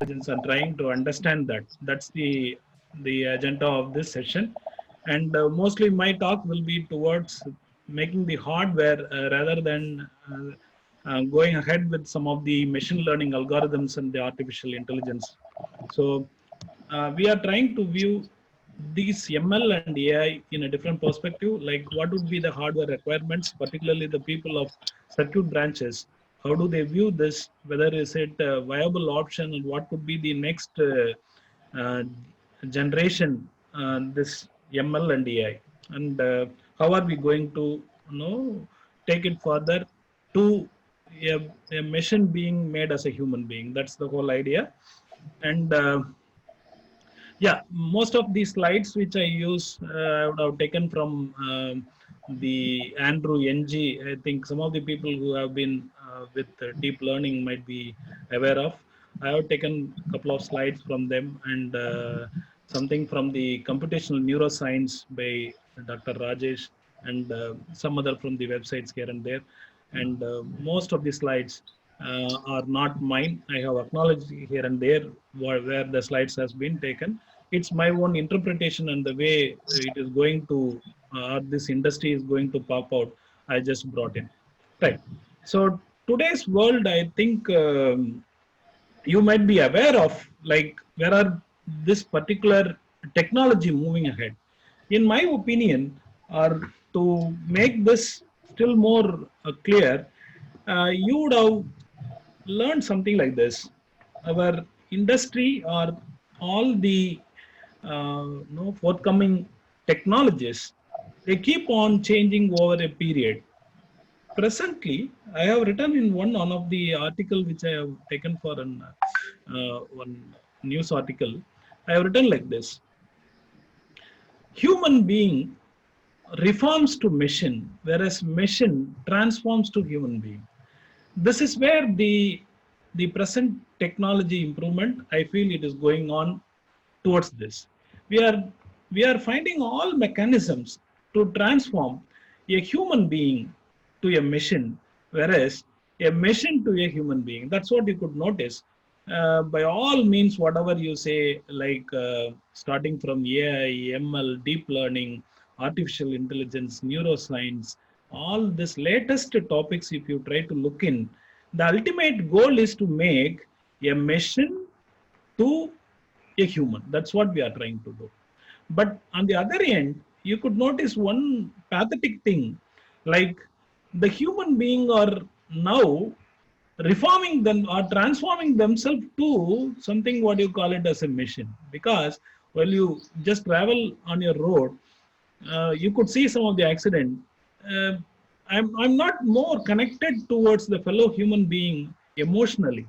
intelligence and trying to understand that. That's the agenda of this session. And mostly my talk will be towards making the hardware rather than going ahead with some of the machine learning algorithms and the artificial intelligence. So we are trying to view these ML and AI in a different perspective, like what would be the hardware requirements, particularly the people of circuit branches. How do they view this? Whether is it a viable option, and what could be the next uh, generation, this ML and AI, and how are we going to take it further to a machine being made as a human being? That's the whole idea. And yeah, most of these slides which I use I would have taken from the Andrew Ng. I think some of the people who have been with deep learning might be aware of. I have taken a couple of slides from them, and something from the computational neuroscience by Dr. Rajesh, and some other from the websites here and there. And most of the slides are not mine. I have acknowledged here and there where the slides has been taken. It's my own interpretation, and the way it is going to this industry is going to pop out, I just brought in, right? So today's world, I think you might be aware of, like, where are this particular technology moving ahead. In my opinion, or to make this still more clear, you would have learned something like this. Our industry, or all the forthcoming technologies, they keep on changing over a period. Presently, I have written in one of the article which I have taken for one news article. I have written like this: human being reforms to machine, whereas machine transforms to human being. This is where the present technology improvement, I feel it is going on towards this. We are finding all mechanisms to transform a human being to a machine, whereas a machine to a human being. That's what you could notice. By all means, whatever you say, like starting from AI, ML, deep learning, artificial intelligence, neuroscience, all this latest topics, if you try to look in, the ultimate goal is to make a machine to a human. That's what we are trying to do. But on the other end, you could notice one pathetic thing, like the human being are now reforming them or transforming themselves to something, what you call it, as a machine. Because while you just travel on your road, you could see some of the accident. uh, I'm not more connected towards the fellow human being emotionally.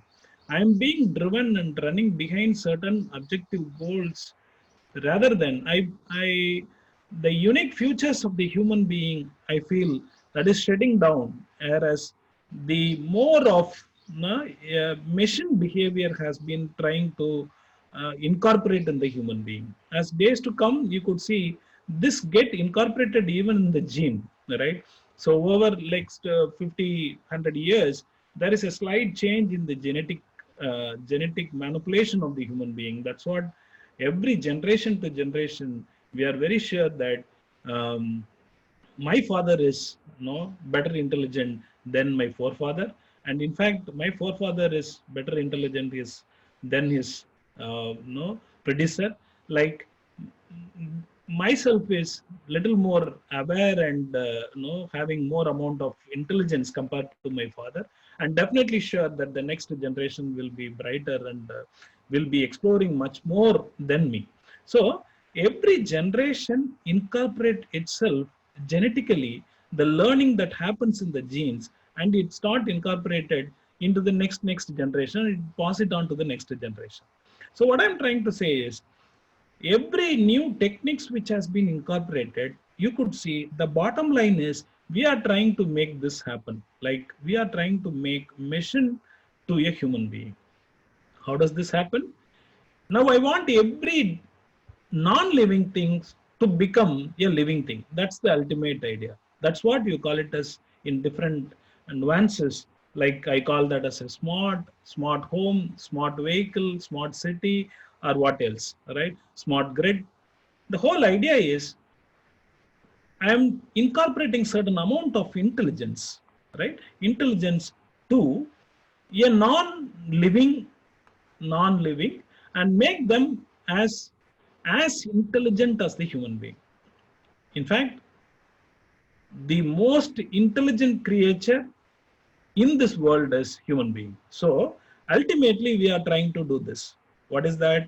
I'm being driven and running behind certain objective goals, rather than I the unique features of the human being, I feel that is shutting down, whereas the more of machine behavior has been trying to incorporate in the human being. As days to come, you could see this get incorporated even in the gene, right? So over next 50 100 years, there is a slight change in the genetic manipulation of the human being. That's what every generation to generation, we are very sure that um, my father is better intelligent than my forefather, and in fact my forefather is better intelligent is than his predecessor. Like, myself is little more aware and having more amount of intelligence compared to my father, and definitely sure that the next generation will be brighter and will be exploring much more than me. So every generation incorporate itself genetically, the learning that happens in the genes, and it's not incorporated into the next generation, it pass it on to the next generation. So what I'm trying to say is, every new techniques which has been incorporated, you could see the bottom line is we are trying to make this happen. Like, we are trying to make machine to a human being. How does this happen? Now I want every non-living things to become a living thing. That's the ultimate idea. That's what you call it as in different nuances. Like I call that as a smart home, smart vehicle, smart city, or what else, right? Smart grid. The whole idea is I am incorporating certain amount of intelligence, right? Intelligence to a non-living, and make them as intelligent as the human being. In fact, the most intelligent creature in this world is human being. So ultimately, we are trying to do this. What is that?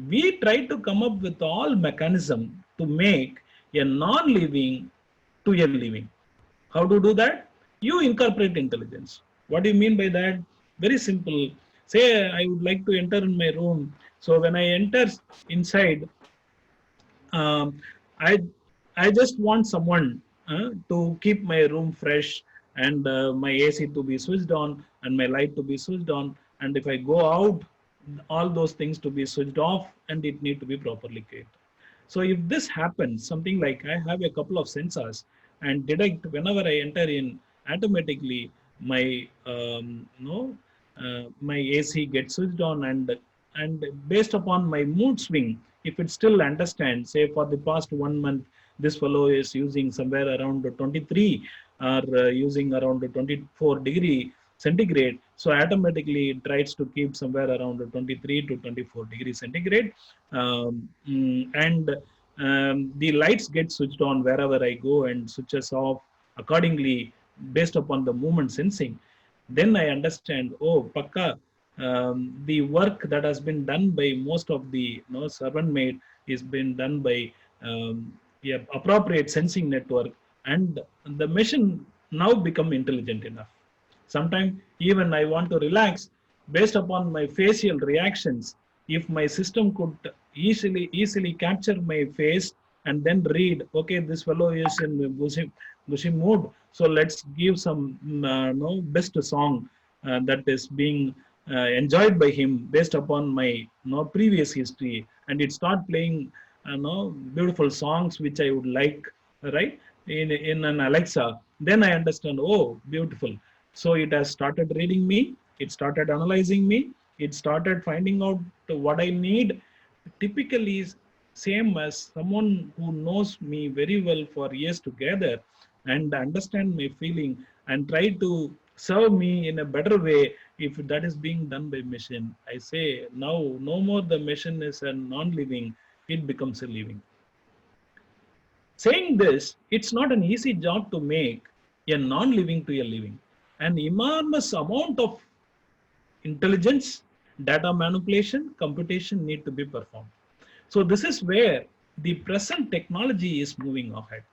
We try to come up with all mechanism to make a non-living to a living. How to do that? You incorporate intelligence. What do you mean by that? Very simple. Say I would like to enter in my room. So when I enter inside, um, I I just want someone to keep my room fresh, and my AC to be switched on and my light to be switched on. And if I go out, all those things to be switched off, and it need to be properly kept. So if this happens, something like I have a couple of sensors and detect whenever I enter in, automatically my my AC gets switched on, and based upon my mood swing, if it still understands, say for the past 1 month, this fellow is using somewhere around 23 or using around 24 degree centigrade, so automatically it tries to keep somewhere around 23 to 24 degrees centigrade, and the lights get switched on wherever I go and switches off accordingly based upon the movement sensing. Then I understand, oh, Pakka, the work that has been done by most of the servant maid is been done by yeah, appropriate sensing network, and the machine now become intelligent enough. Sometimes even I want to relax based upon my facial reactions. If my system could easily capture my face and then read, okay, this fellow is in gushy mood, so let's give some no best song that is being enjoyed by him based upon my previous history, and it start playing beautiful songs which I would like, right, in an Alexa. Then I understand, oh, beautiful. So it has started reading me, it started analyzing me, it started finding out what I need. Typically, same as someone who knows me very well for years together and understand my feeling and try to serve me in a better way. If that is being done by machine, I say now no more the machine is a non-living, it becomes a living. Saying this, it's not an easy job to make a non-living to a living. An enormous amount of intelligence, data manipulation, computation need to be performed. So this is where the present technology is moving ahead.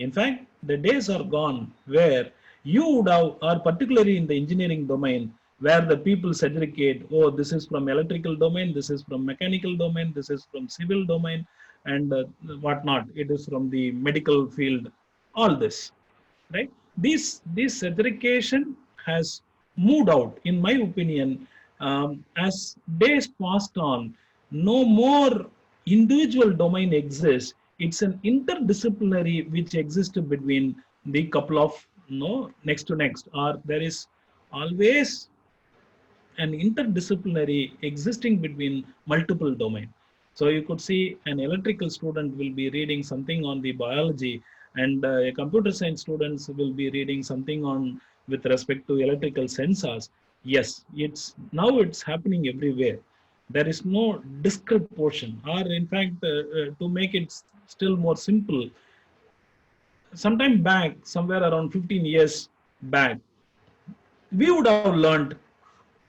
In fact, the days are gone where you would have, or particularly in the engineering domain, where the people segregate, oh, this is from electrical domain, this is from mechanical domain, this is from civil domain, and whatnot. It is from the medical field, all this, right? This segregation has moved out, in my opinion, as days passed on. No more individual domain exists. It's an interdisciplinary which exists between the couple of next to next, or there is always an interdisciplinary existing between multiple domain. So you could see an electrical student will be reading something on the biology, and a computer science students will be reading something on with respect to electrical sensors. Yes, it's happening everywhere. There is no discrete portion, or in fact, to make it still more simple, sometime back, somewhere around 15 years back, we would have learned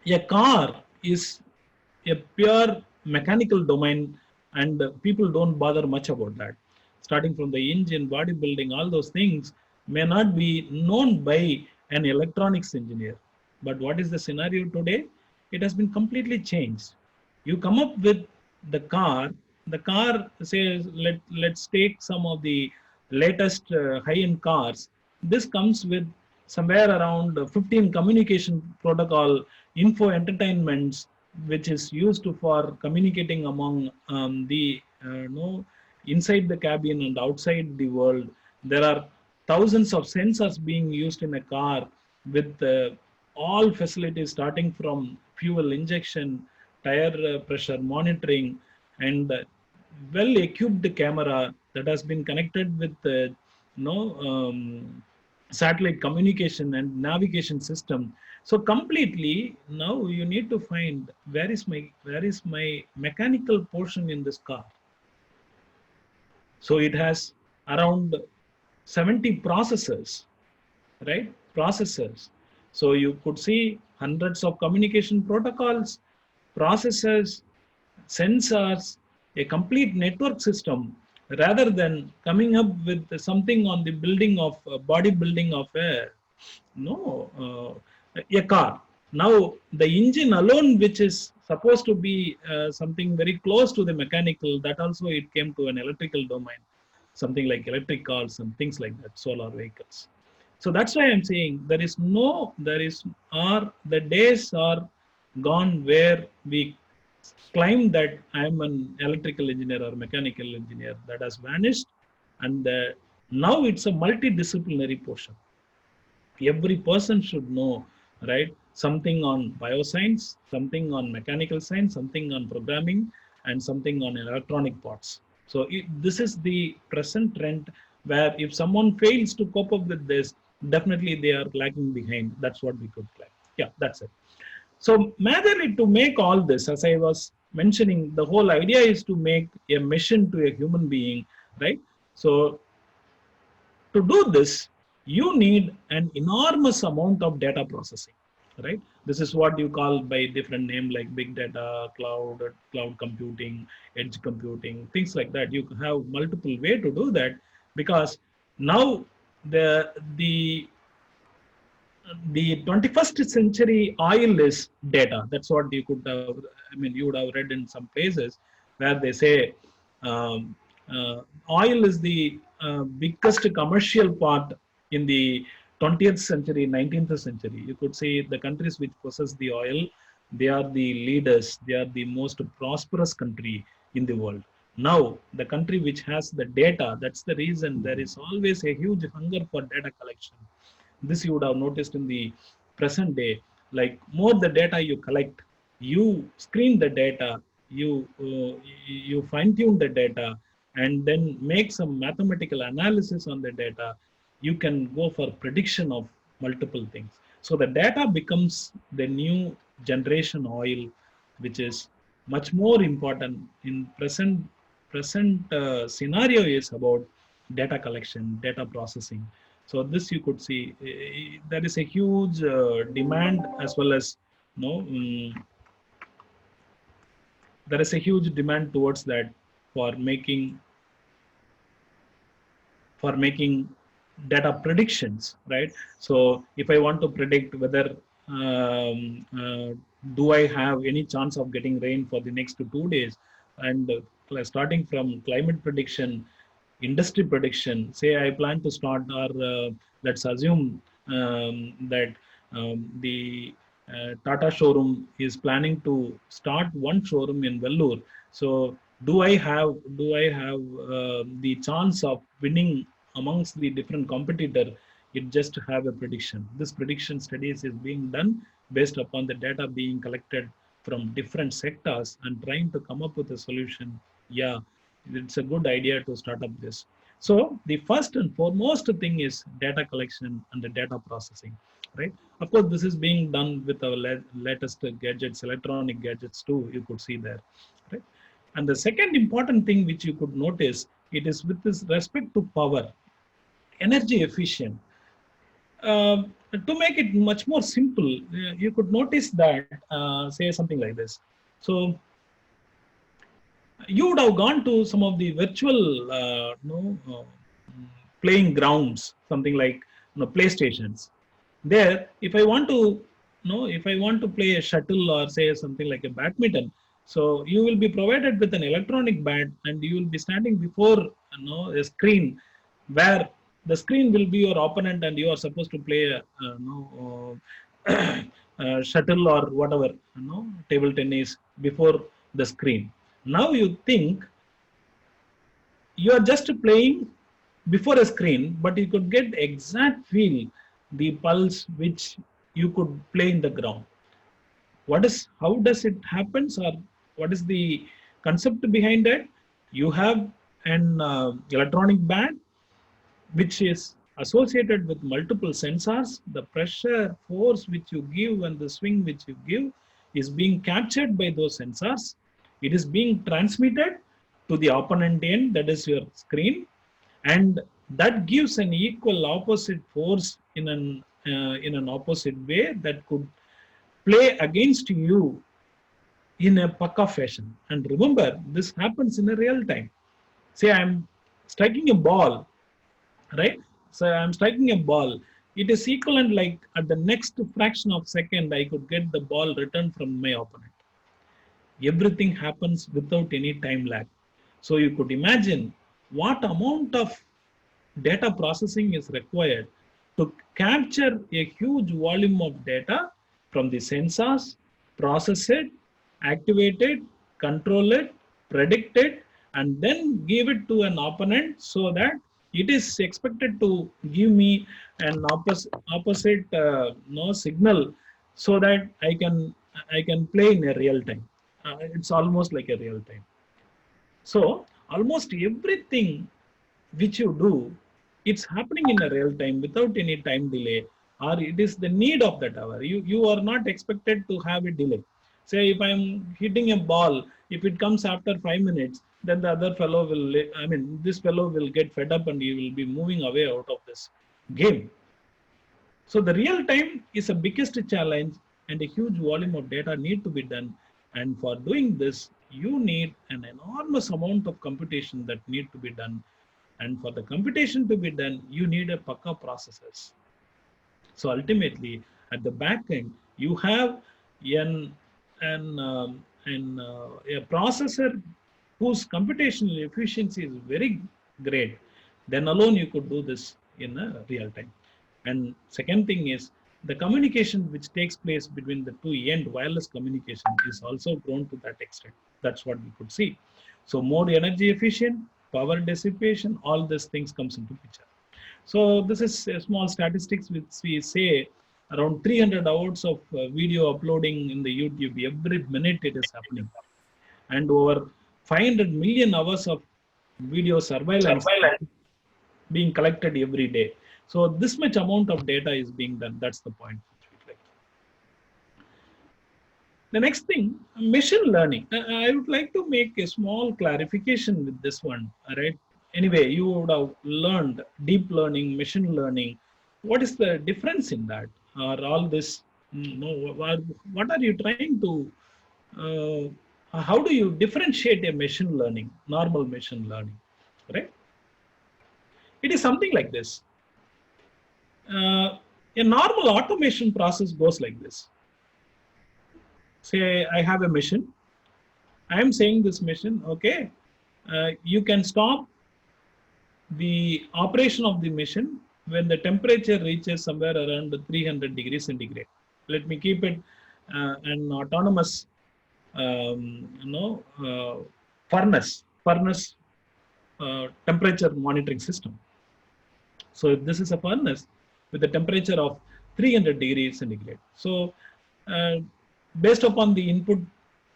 a car is a pure mechanical domain, and people don't bother much about that. Starting from the engine, bodybuilding, all those things may not be known by an electronics engineer. But what is the scenario today? It has been completely changed. You come up with the car says, let's take some of the latest high-end cars. This comes with somewhere around 15 communication protocol info entertainments, which is used for communicating among the inside the cabin and outside the world. There are thousands of sensors being used in a car with all facilities starting from fuel injection, tire pressure monitoring, and well equipped camera that has been connected with satellite communication and navigation system. So completely now you need to find where is my mechanical portion in this car. So it has around 70 processors, right? Processors. So you could see hundreds of communication protocols, processors, sensors, a complete network system, rather than coming up with something on the building of bodybuilding of a car. Now the engine alone, which is supposed to be something very close to the mechanical, that also it came to an electrical domain, something like electric cars and things like that, solar vehicles. So that's why I'm saying the days are gone where we claim that I'm an electrical engineer or mechanical engineer. That has vanished, and now it's a multidisciplinary portion. Every person should know, right? Something on bioscience, something on mechanical science, something on programming, and something on electronic parts. So this is the present trend where if someone fails to cope up with this, definitely they are lagging behind. That's what we could claim. Yeah, that's it. So majorly to make all this, as I was mentioning, the whole idea is to make a mission to a human being, right? So to do this, you need an enormous amount of data processing, right? This is what you call by different name like big data, cloud computing, edge computing, things like that. You have multiple way to do that, because now the the 21st century oil is data. That's what you could have, I mean, you would have read in some places where they say um, oil is the biggest commercial part in the 20th century, 19th century. You could say the countries which possess the oil, they are the leaders, they are the most prosperous country in the world. Now, the country which has the data, that's the reason there is always a huge hunger for data collection. This you would have noticed in the present day. Like more the data you collect, you screen the data, you fine tune the data, and then make some mathematical analysis on the data. You can go for prediction of multiple things. So the data becomes the new generation oil, which is much more important in present scenario is about data collection, data processing. So this you could see there is a huge demand, as well as there is a huge demand towards that, for making data predictions, right? So if I want to predict whether do I have any chance of getting rain for the next 2 days, and starting from climate prediction, industry prediction. Say I plan to start, or let's assume that the Tata showroom is planning to start one showroom in Vellore. So do I have the chance of winning amongst the different competitor? It just have a prediction. This prediction studies is being done based upon the data being collected from different sectors and trying to come up with a solution. Yeah, it's a good idea to start up this. So the first and foremost thing is data collection and the data processing, right? Of course, this is being done with our latest gadgets, electronic gadgets too. You could see there, right? And the second important thing which you could notice, it is with this respect to power, energy efficient. To make it much more simple, you could notice that, say something like this. So you would have gone to some of the virtual playing grounds, something like playstations. There, if I want to if I want to play a shuttle, or say something like a badminton, so you will be provided with an electronic bat, and you will be standing before a screen, where the screen will be your opponent, and you are supposed to play shuttle or whatever, table tennis before the screen. Now you think you are just playing before a screen, but you could get exact feel, the pulse which you could play in the ground. How does it happens, or what is the concept behind it? You have an electronic band which is associated with multiple sensors. The pressure, force which you give and the swing which you give is being captured by those sensors. It is being transmitted to the opponent end, that is your screen, and that gives an equal opposite force in an opposite way that could play against you in a pucka fashion. And remember, this happens in a real time. Say I'm striking a ball, right? So I'm striking a ball. It is equivalent like at the next fraction of second, I could get the ball returned from my opponent. Everything happens without any time lag. So you could imagine what amount of data processing is required to capture a huge volume of data from the sensors, process it, activate it, control it, predict it, and then give it to an opponent so that it is expected to give me an opposite signal so that I can play in a real time. It's almost like a real time. So almost everything which you do, it's happening in a real time without any time delay, or it is the need of that hour. You are not expected to have a delay. Say if I'm hitting a ball, if it comes after 5 minutes, then the other fellow will, I mean, this fellow will get fed up and he will be moving away out of this game. So the real time is a biggest challenge, and a huge volume of data need to be done. And for doing this, you need an enormous amount of computation that need to be done. And for the computation to be done, you need a Paka processors. So ultimately, at the back end, you have a processor whose computational efficiency is very great. Then alone you could do this in a real time. And second thing is the communication which takes place between the two end wireless communication is also grown to that extent. That's what we could see. So more energy efficient, power dissipation, all these things comes into picture. So this is a small statistics which we say around 300 hours of video uploading in the YouTube every minute it is happening, and over 500 million hours of video surveillance being collected every day. So this much amount of data is being done. That's the point. The next thing, machine learning. I would like to make a small clarification with this one. Right? Anyway, you would have learned deep learning, machine learning. What is the difference in that? Or all this? What are you trying to? How do you differentiate a machine learning, normal machine learning? Right? It is something like this. A normal automation process goes like this. Say I have a machine. I am saying this machine, okay, you can stop the operation of the machine when the temperature reaches somewhere around 300 degrees centigrade. Let me keep it an autonomous, furnace temperature monitoring system. So if this is a furnace with a temperature of 300 degrees centigrade. So based upon the input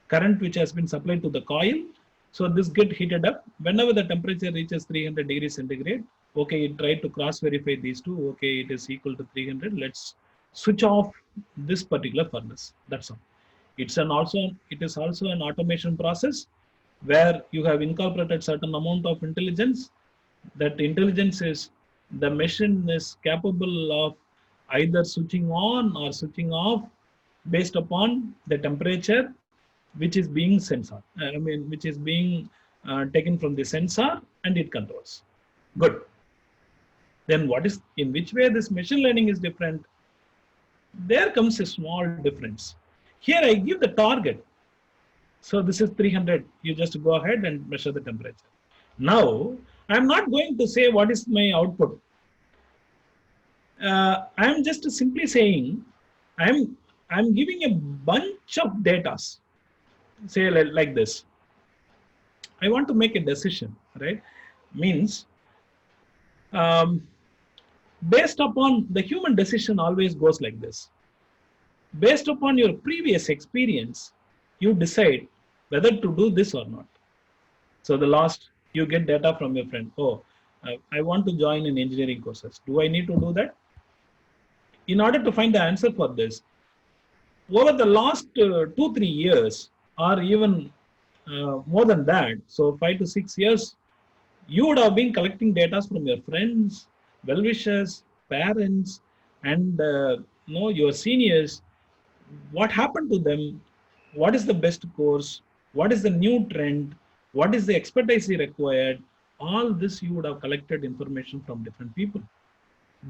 current which has been supplied to the coil, so this get heated up. Whenever the temperature reaches 300 degrees centigrade, okay, it tried to cross verify these two. Okay, it is equal to 300. Let's switch off this particular furnace. That's all. It is also an automation process where you have incorporated certain amount of intelligence. That intelligence is the machine is capable of either switching on or switching off based upon the temperature which is being which is being taken from the sensor, and it controls. Good. Then in which way this machine learning is different? There comes a small difference. Here I give the target. So this is 300. You just go ahead and measure the temperature. Now, I'm not going to say what is my output. I'm just simply saying I'm giving a bunch of data. Say like this. I want to make a decision, right? Means based upon the human decision always goes like this. Based upon your previous experience, you decide whether to do this or not. So the last, you get data from your friend. Oh, I want to join in engineering courses. Do I need to do that? In order to find the answer for this, over the last 2 3 years, or even more than that, so 5 to 6 years, you would have been collecting data from your friends, well-wishers, parents, and your seniors. What happened to them? What is the best course? What is the new trend? What is the expertise required? All this you would have collected information from different people.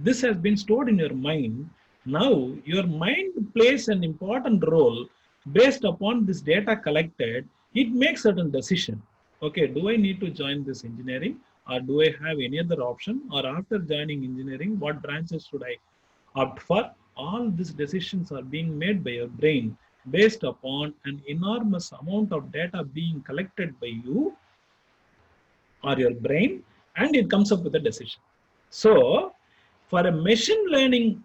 This has been stored in your mind. Now, your mind plays an important role based upon this data collected. It makes certain decision. Okay, do I need to join this engineering, or do I have any other option? Or after joining engineering, what branches should I opt for? All these decisions are being made by your brain based upon an enormous amount of data being collected by you or your brain, and it comes up with a decision. So, for a machine learning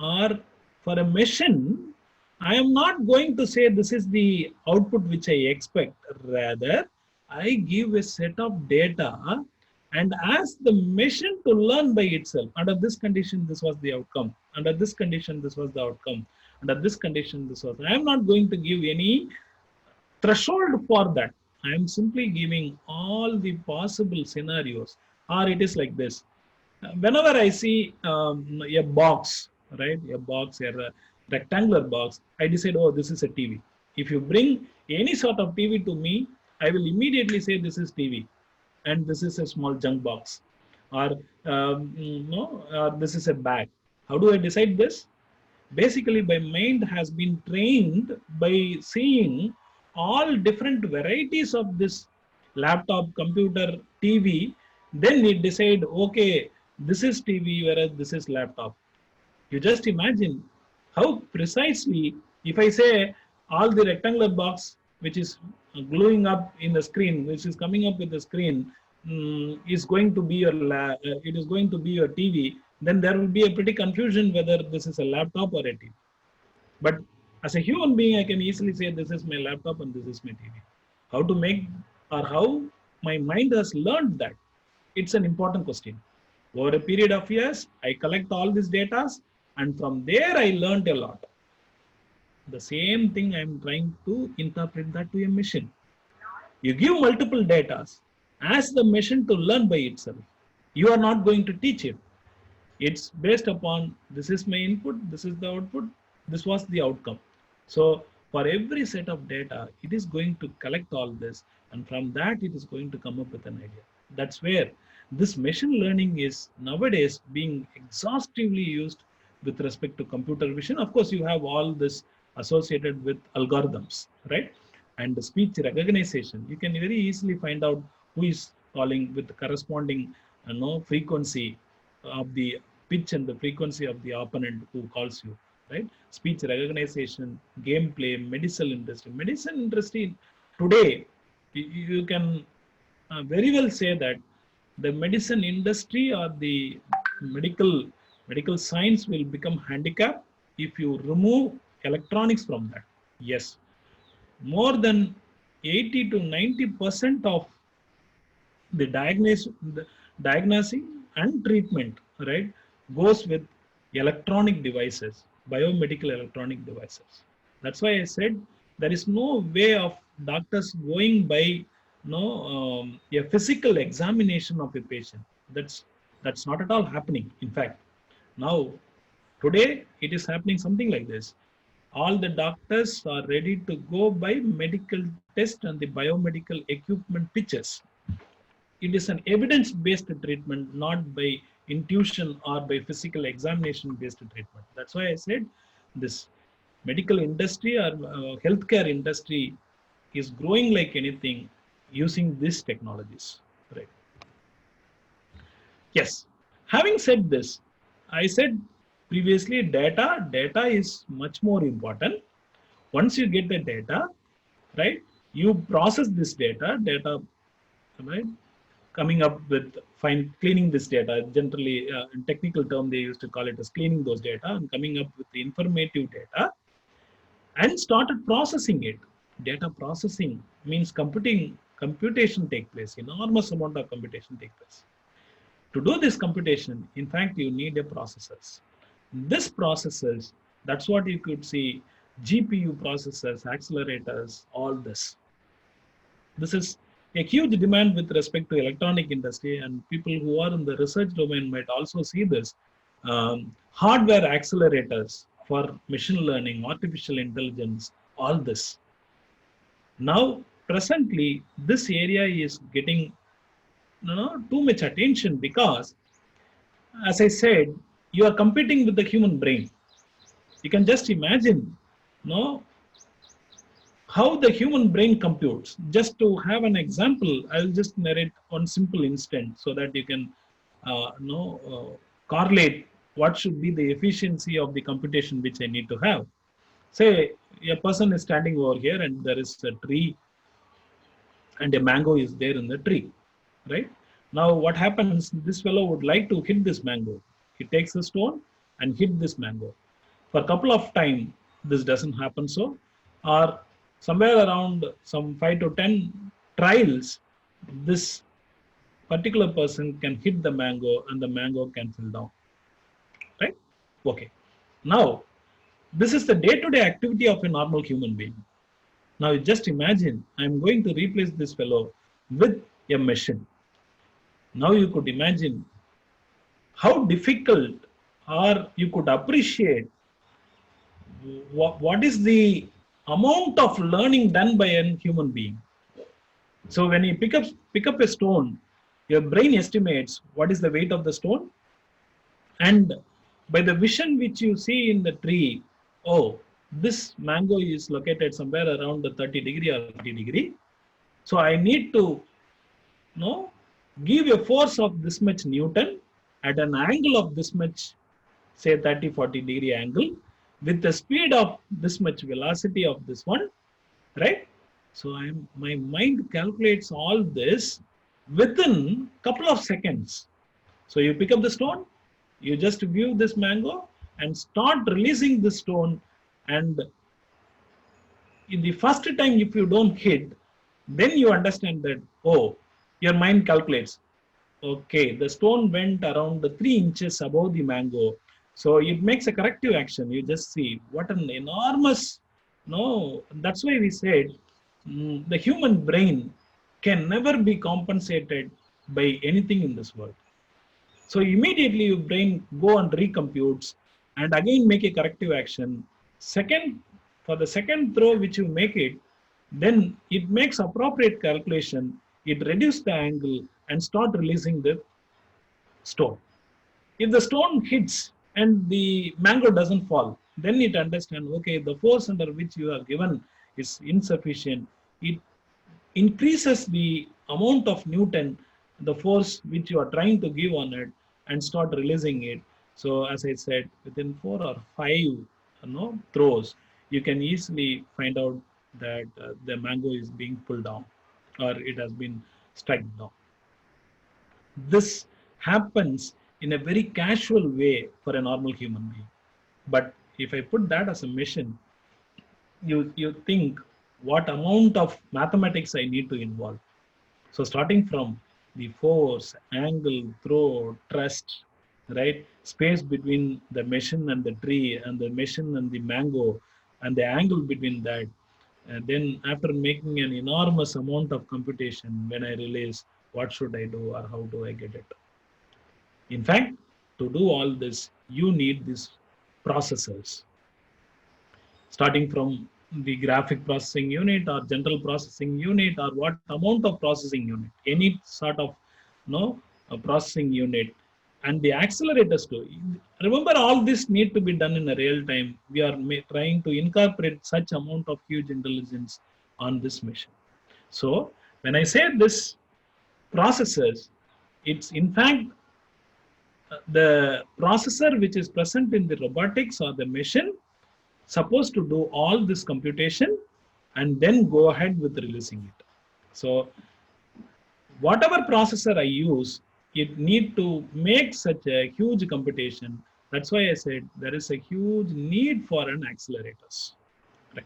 or for a machine, I am not going to say this is the output which I expect. Rather, I give a set of data and ask the machine to learn by itself. Under this condition, this was the outcome. Under this condition, this was the outcome. Under this condition, this was. I am not going to give any threshold for that. I am simply giving all the possible scenarios. Or it is like this. Whenever I see a box, right, a rectangular box, I decide, oh, this is a TV. If you bring any sort of TV to me, I will immediately say this is TV, and this is a small junk box, or this is a bag. How do I decide this? Basically, my mind has been trained by seeing all different varieties of this laptop, computer, TV. Then it decide, okay, this is TV, whereas this is laptop. You just imagine how precisely, if I say all the rectangular box which is gluing up in the screen, which is coming up with the screen, is going to be it is going to be your TV, then there will be a pretty confusion whether this is a laptop or a TV. But as a human being, I can easily say this is my laptop and this is my TV. How to make, or how my mind has learned that? It's an important question. Over a period of years, I collect all these data, and from there I learned a lot. The same thing I'm trying to interpret that to a machine. You give multiple data, ask the machine to learn by itself. You are not going to teach it. It's based upon, this is my input, this is the output, this was the outcome. So for every set of data, it is going to collect all this, and from that it is going to come up with an idea. That's where this machine learning is nowadays being exhaustively used with respect to computer vision. Of course, you have all this associated with algorithms, right? And the speech recognition. You can very easily find out who is calling with the corresponding frequency of the pitch and the frequency of the opponent who calls you, right? Speech recognition, gameplay, medicine industry. Medicine industry today, you can very well say that the medicine industry or the medical science will become handicapped if you remove electronics from that. Yes, more than 80 to 90% of the diagnosing and treatment, right, goes with electronic devices, biomedical electronic devices. That's why I said there is no way of doctors going by a physical examination of a patient. That's not at all happening. In fact, now today it is happening something like this. All the doctors are ready to go by medical test and the biomedical equipment pictures. It is an evidence-based treatment, not by intuition or by physical examination-based treatment. That's why I said this medical industry or healthcare industry is growing like anything using these technologies. Right? Yes. Having said this, I said previously data is much more important. Once you get the data, right, you process this data, right, coming up with cleaning this data. Generally, in technical term, they used to call it as cleaning those data and coming up with the informative data. and started processing it. Data processing means computation take place, enormous amount of computation take place. To do this computation, in fact, you need a processors. This processors, that's what you could see, GPU processors, accelerators, all this. This is a huge demand with respect to electronic industry, and people who are in the research domain might also see this. Hardware accelerators for machine learning, artificial intelligence, all this. Now, presently, this area is getting too much attention because, as I said, you are competing with the human brain. You can just imagine, how the human brain computes. Just to have an example, I'll just narrate one simple instant so that you can correlate what should be the efficiency of the computation which I need to have. Say a person is standing over here and there is a tree and a mango is there in the tree, right? Now what happens, this fellow would like to hit this mango. He takes a stone and hit this mango. For a couple of times, this doesn't happen so, or somewhere around some 5 to 10 trials, this particular person can hit the mango and the mango can fall down, right? Okay. Now, this is the day-to-day activity of a normal human being. Now, just imagine, I'm going to replace this fellow with a machine. Now, you could imagine how difficult, or you could appreciate what is the amount of learning done by a human being. So when you pick up a stone, your brain estimates what is the weight of the stone, and by the vision which you see in the tree, oh, this mango is located somewhere around the 30 degree or 30 degree. So I need to give a force of this much Newton at an angle of this much, say 30, 40 degree angle, with the speed of this much velocity of this one, right? So my mind calculates all this within couple of seconds. So you pick up the stone, you just view this mango and start releasing the stone, and in the first time if you don't hit, then you understand that, oh, your mind calculates, okay, the stone went around the 3 inches above the mango. So it makes a corrective action. You just see what an enormous, that's why we said the human brain can never be compensated by anything in this world. So immediately your brain go and recomputes and again make a corrective action. For the second throw which you make it, then it makes appropriate calculation. It reduces the angle and start releasing the stone. If the stone hits and the mango doesn't fall, then it understands, okay, the force under which you are given is insufficient. It increases the amount of Newton, the force which you are trying to give on it, and start releasing it. So as I said, within 4 or 5 throws, you can easily find out that the mango is being pulled down or it has been struck down. This happens in a very casual way for a normal human being. But if I put that as a mission, you think what amount of mathematics I need to involve. So starting from the force, angle, throw, thrust, right? Space between the machine and the tree and the machine and the mango and the angle between that. And then after making an enormous amount of computation, when I release, what should I do or how do I get it? In fact, to do all this, you need these processors. Starting from the graphic processing unit or general processing unit or what amount of processing unit, any sort of processing unit, and the accelerators too. Remember, all this need to be done in a real time. We are trying to incorporate such amount of huge intelligence on this mission. So when I say this processors, it's in fact the processor which is present in the robotics or the machine supposed to do all this computation and then go ahead with releasing it. So whatever processor I use, it need to make such a huge computation. That's why I said there is a huge need for an accelerators. Right.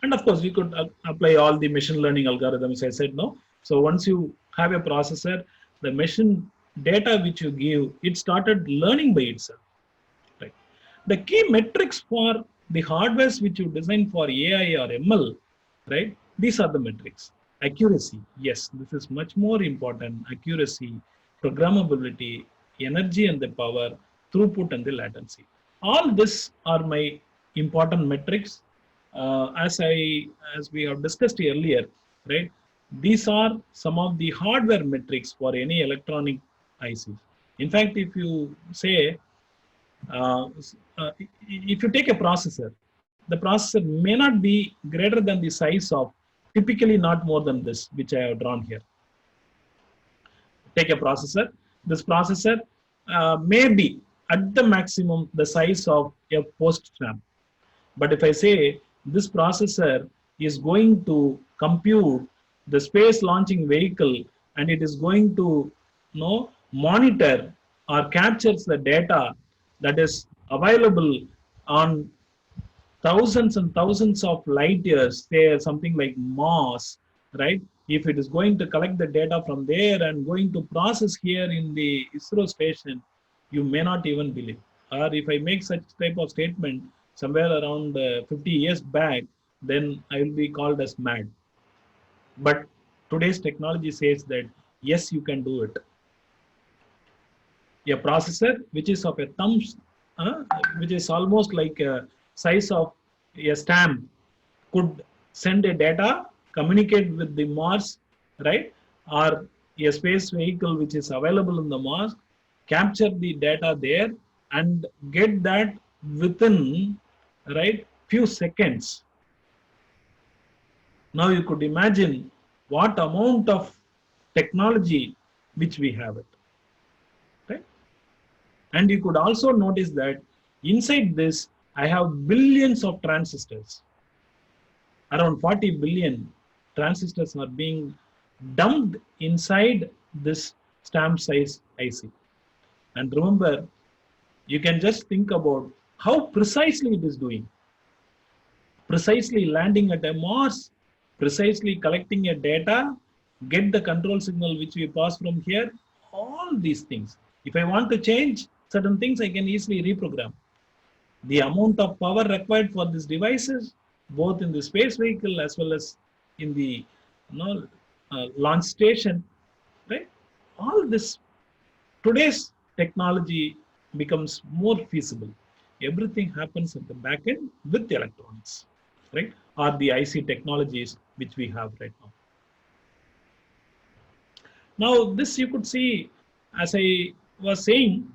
And of course, we could apply all the machine learning algorithms. I said no. So once you have a processor, the machine data which you give, it started learning by itself. Right. The key metrics for the hardwares which you design for AI or ML, right? These are the metrics. Accuracy, yes, this is much more important. Accuracy, programmability, energy and the power, throughput and the latency. All this are my important metrics. As we have discussed earlier, right? These are some of the hardware metrics for any electronic ICs. In fact, if you say if you take a processor, the processor may not be greater than the size of, typically not more than this, which I have drawn here. Take a processor. This processor may be at the maximum the size of a post stamp. But if I say this processor is going to compute the space launching vehicle and it is going to monitor or captures the data that is available on thousands and thousands of light years, say something like Mars, right? If it is going to collect the data from there and going to process here in the ISRO station, you may not even believe. Or if I make such type of statement somewhere around 50 years back, then I will be called as mad. But today's technology says that yes, you can do it. A processor which is of a thumb, which is almost like a size of a stamp, could send a data, communicate with the Mars, right? Or a space vehicle which is available in the Mars, capture the data there and get that within, right, few seconds. Now you could imagine what amount of technology which we have it. Right? And you could also notice that inside this, I have billions of transistors. Around 40 billion transistors are being dumped inside this stamp size IC. And remember, you can just think about how precisely it is doing. Precisely landing at a Mars, precisely collecting a data, get the control signal which we pass from here, all these things. If I want to change certain things, I can easily reprogram. The amount of power required for these devices, both in the space vehicle as well as in the launch station, right? All this, today's technology becomes more feasible. Everything happens at the back end with the electronics, right? Or the IC technologies which we have right now. Now, this you could see, as I was saying,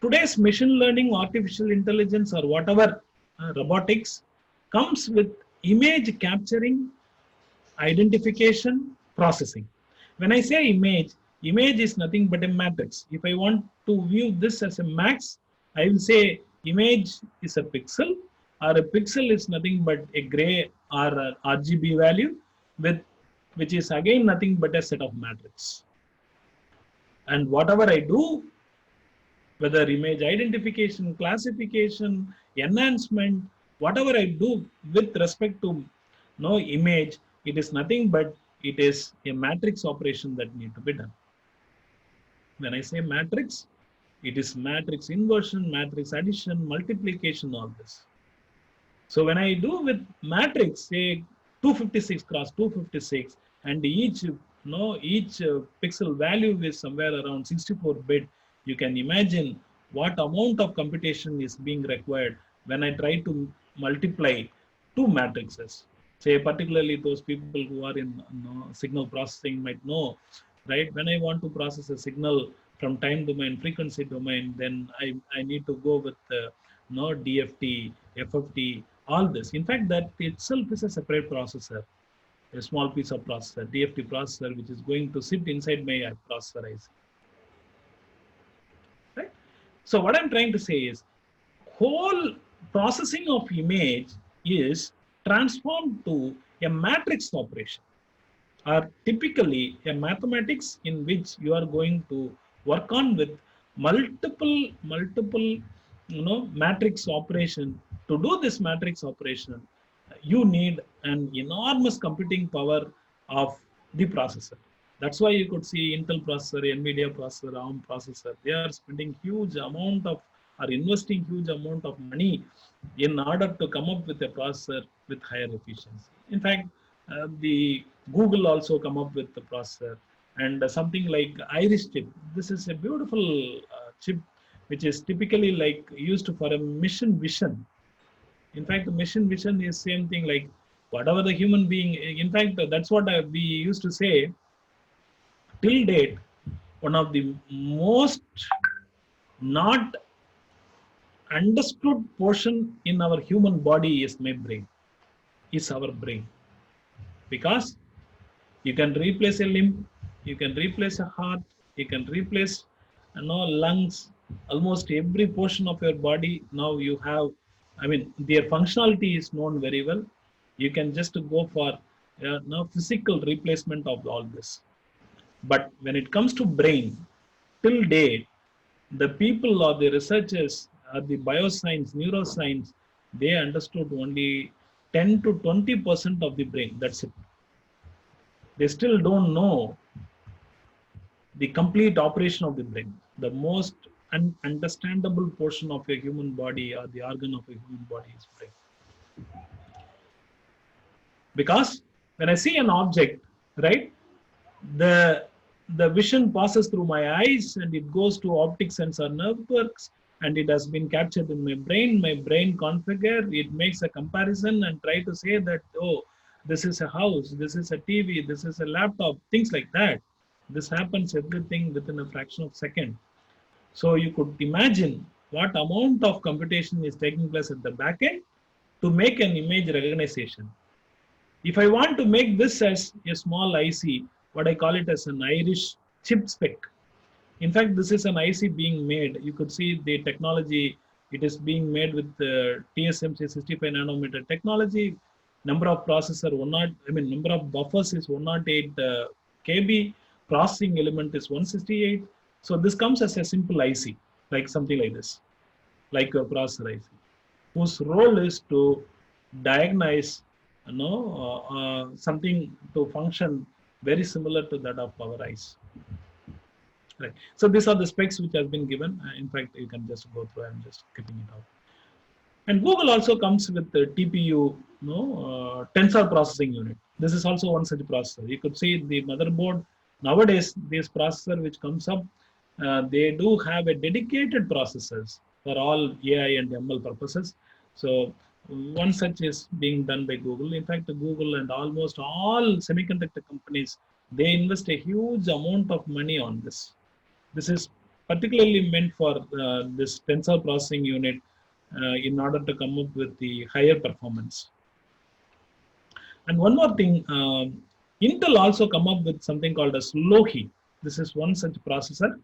today's machine learning, artificial intelligence, or whatever robotics comes with image capturing, identification, processing. When I say image is nothing but a matrix. If I want to view this as a max, I will say image is a pixel, or a pixel is nothing but a gray or a RGB value, which is again nothing but a set of matrix. And whatever I do, whether image identification, classification, enhancement, whatever I do with respect to image, it is nothing but it is a matrix operation that need to be done. When I say matrix, it is matrix inversion, matrix addition, multiplication, all this. So when I do with matrix, say 256 cross 256, and each pixel value is somewhere around 64-bit, you can imagine what amount of computation is being required when I try to multiply two matrices. Say particularly those people who are in signal processing might know, right? When I want to process a signal from time domain, frequency domain, then I need to go with DFT, FFT, all this. In fact, that itself is a separate processor, a small piece of processor, DFT processor, which is going to sit inside my processor IC. Right? So what I'm trying to say is, whole processing of image is transformed to a matrix operation, or typically a mathematics in which you are going to work on with multiple matrix operation To do this matrix operation, you need an enormous computing power of the processor. That's why you could see Intel processor, NVIDIA processor, ARM processor. They are spending huge amount of or investing huge amount of money in order to come up with a processor with higher efficiency. In fact, the Google also come up with the processor and something like Iris chip. This is a beautiful chip which is typically like used for a mission vision. In fact, mission vision is same thing like whatever the human being. In fact, that's what we used to say till date. One of the most not understood portion in our human body is my brain. Is our brain, because you can replace a limb, you can replace a heart, you can replace lungs, almost every portion of your body. Now you have, I mean, their functionality is known very well. You can just go for now physical replacement of all this. But when it comes to brain, till date, the people or the researchers or the bioscience, neuroscience, they understood only 10 to 20% of the brain. That's it. They still don't know the complete operation of the brain. The most understandable portion of a human body or the organ of a human body is brain. Because when I see an object, right, the vision passes through my eyes and it goes to optic sensor networks and it has been captured in my brain. My brain configure, it makes a comparison and try to say that, oh, this is a house, this is a TV, this is a laptop, things like that. This happens everything within a fraction of a second. So you could imagine what amount of computation is taking place at the back end to make an image recognition. If I want to make this as a small IC, what I call it as an Irish chip spec. In fact, this is an IC being made. You could see the technology. It is being made with TSMC 65 nanometer technology. Number of processor number of buffers is 108 KB. Processing element is 168. So this comes as a simple IC, like something like this, like a processor IC, whose role is to diagnose, something to function very similar to that of our eyes. Right. So these are the specs which have been given. In fact, you can just go through. I'm just skipping it out. And Google also comes with the TPU, tensor processing unit. This is also one such processor. You could see the motherboard. Nowadays, this processor which comes up, they do have a dedicated processors for all AI and ML purposes. So one such is being done by Google. In fact, Google and almost all semiconductor companies, they invest a huge amount of money on this. This is particularly meant for this tensor processing unit in order to come up with the higher performance. And one more thing, Intel also come up with something called as Lohi. This is one such processor.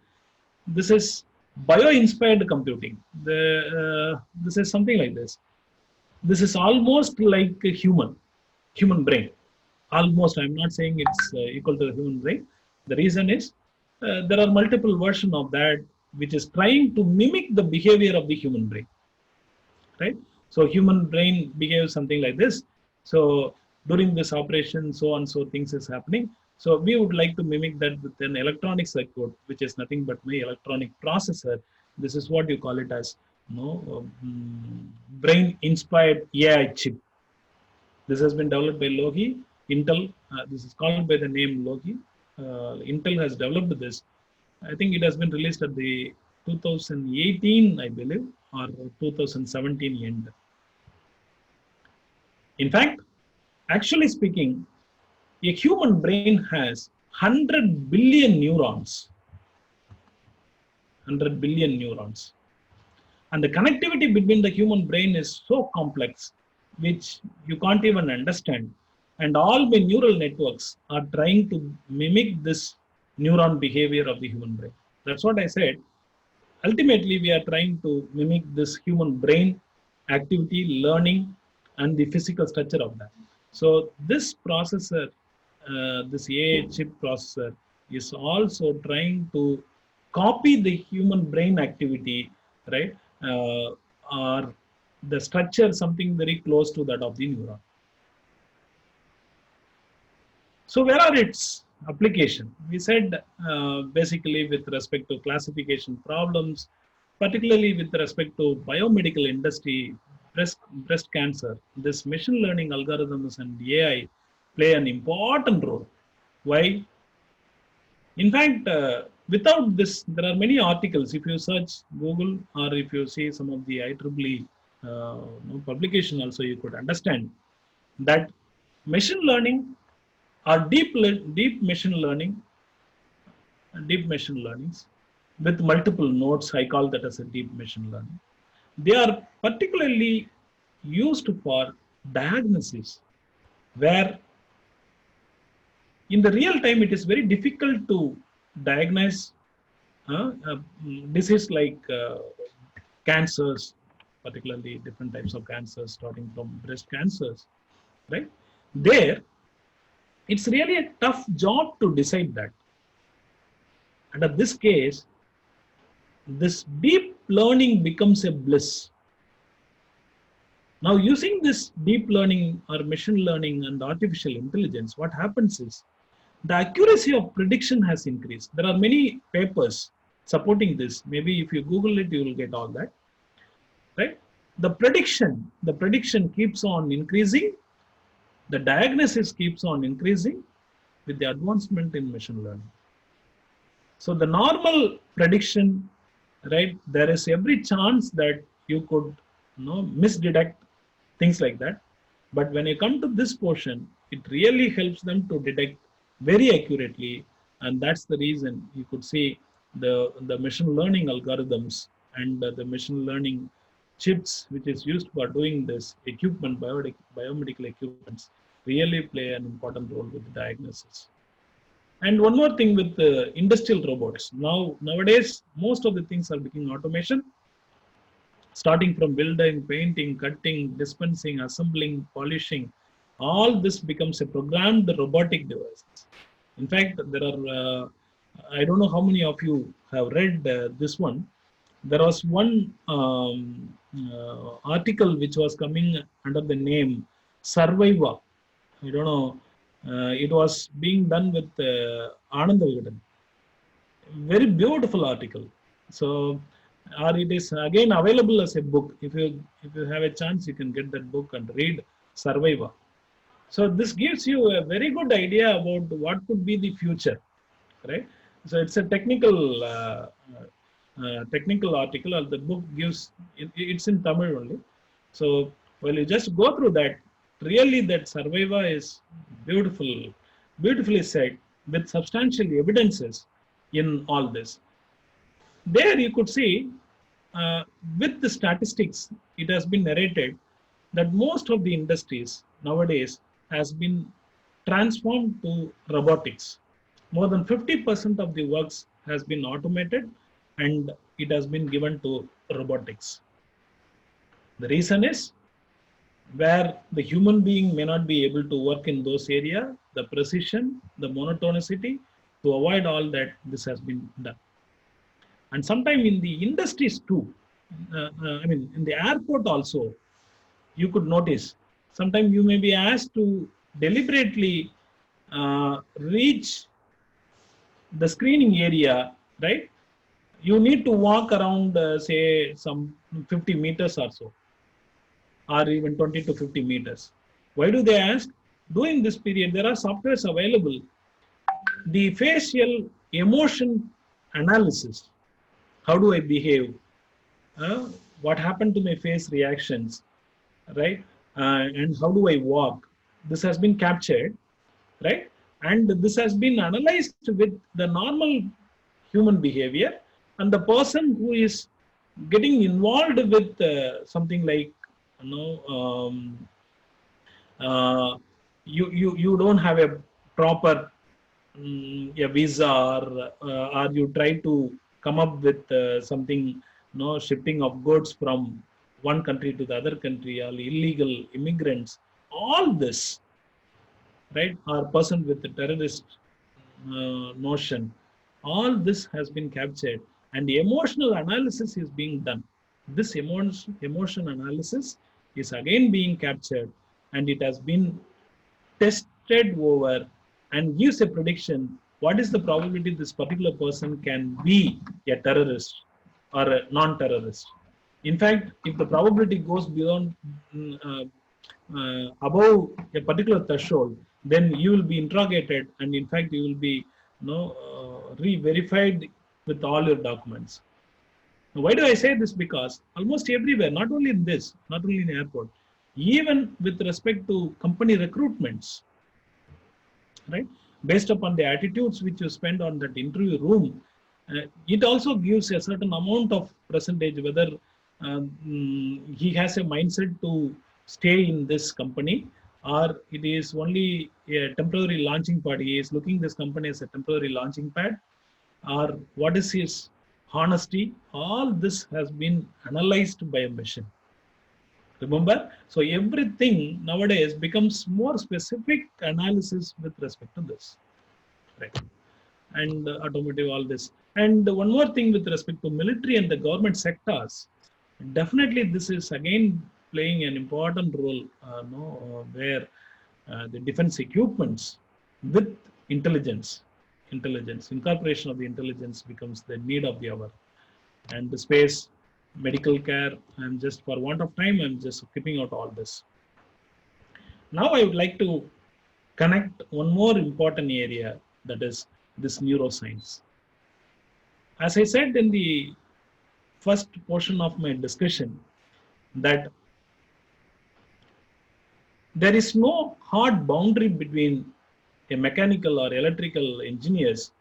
This is bio-inspired computing. This is something like this. This is almost like a human brain. Almost, I'm not saying it's equal to the human brain. The reason is there are multiple versions of that which is trying to mimic the behavior of the human brain. Right? So human brain behaves something like this. So during this operation, so and so things is happening. So we would like to mimic that with an electronic circuit, which is nothing but my electronic processor. This is what you call it as brain-inspired AI chip. This has been developed by Lohi. Intel, this is called by the name Lohi. Intel has developed this. I think it has been released at the 2018, I believe, or 2017 end. In fact, actually speaking, a human brain has 100 billion neurons. 100 billion neurons. And the connectivity between the human brain is so complex, which you can't even understand. And all my neural networks are trying to mimic this neuron behavior of the human brain. That's what I said. Ultimately, we are trying to mimic this human brain activity, learning, and the physical structure of that. So this processor, this AI chip processor, is also trying to copy the human brain activity, right? Or the structure something very close to that of the neuron. So where are its application? We said basically with respect to classification problems, particularly with respect to biomedical industry, breast cancer, this machine learning algorithms and AI play an important role. Why? In fact, without this, there are many articles. If you search Google or if you see some of the IEEE publication also, you could understand that machine learning or deep machine learnings with multiple nodes, I call that as a deep machine learning. They are particularly used for diagnosis, where in the real time it is very difficult to diagnose disease like cancers, particularly different types of cancers, starting from breast cancers, right? There, it's really a tough job to decide that. And in this case, this deep learning becomes a bliss. Now, using this deep learning or machine learning and artificial intelligence, what happens is the accuracy of prediction has increased. There are many papers supporting this. Maybe if you Google it, you will get all that, right? The prediction keeps on increasing. The diagnosis keeps on increasing with the advancement in machine learning. So the normal prediction, right? There is every chance that you could, misdetect things like that. But when you come to this portion, it really helps them to detect very accurately, and that's the reason you could see the machine learning algorithms and the machine learning chips which is used for doing this equipment, biomedical equipments, really play an important role with the diagnosis. And one more thing with industrial robots. Nowadays, most of the things are becoming automation, starting from building, painting, cutting, dispensing, assembling, polishing. All this becomes a programmed robotic device. In fact, there are, I don't know how many of you have read this one. There was one article which was coming under the name Survivor. I don't know. It was being done with Ananda Vigadan. Very beautiful article. So, or it is again available as a book. If you have a chance, you can get that book and read Survivor. So this gives you a very good idea about what could be the future, right? So it's a technical article. Or the book gives it's in Tamil only. So well, you just go through that. Really, that Survivor is beautifully said with substantial evidences in all this. There you could see with the statistics, it has been narrated that most of the industries nowadays has been transformed to robotics. More than 50% of the works has been automated and it has been given to robotics. The reason is where the human being may not be able to work in those areas, the precision, the monotonicity, to avoid all that, this has been done. And sometimes in the industries too, in the airport also, you could notice, sometimes you may be asked to deliberately reach the screening area, right? You need to walk around, say, some 50 meters or so, or even 20 to 50 meters. Why do they ask? During this period, there are softwares available. The facial emotion analysis, how do I behave? What happened to my face reactions, right? And how do I walk? This has been captured, right? And this has been analyzed with the normal human behavior, and the person who is getting involved with something like, you don't have a proper a visa, or you try to come up with something, shipping of goods from one country to the other country, or illegal immigrants, all this, right, or person with the terrorist notion, all this has been captured and the emotional analysis is being done. This emotion analysis is again being captured, and it has been tested over and gives a prediction what is the probability this particular person can be a terrorist or a non-terrorist. In fact, if the probability goes beyond above a particular threshold, then you will be interrogated, and in fact, you will be re-verified with all your documents. Now, why do I say this? Because almost everywhere, not only in this, not only in airport, even with respect to company recruitments, right? Based upon the attitudes which you spend on that interview room, it also gives a certain amount of percentage whether he has a mindset to stay in this company, or it is only a temporary launching pad. He is looking this company as a temporary launching pad, or what is his honesty. All this has been analyzed by a machine. Remember? So everything nowadays becomes more specific analysis with respect to this. Right. And automotive, all this. And one more thing with respect to military and the government sectors, definitely this is again playing an important role, where the defense equipments with incorporation of the intelligence becomes the need of the hour. And the space, medical care, I'm just, for want of time, I'm just skipping out all this. Now I would like to connect one more important area, that is this neuroscience. As I said in the first portion of my discussion, that there is no hard boundary between a mechanical or electrical engineers.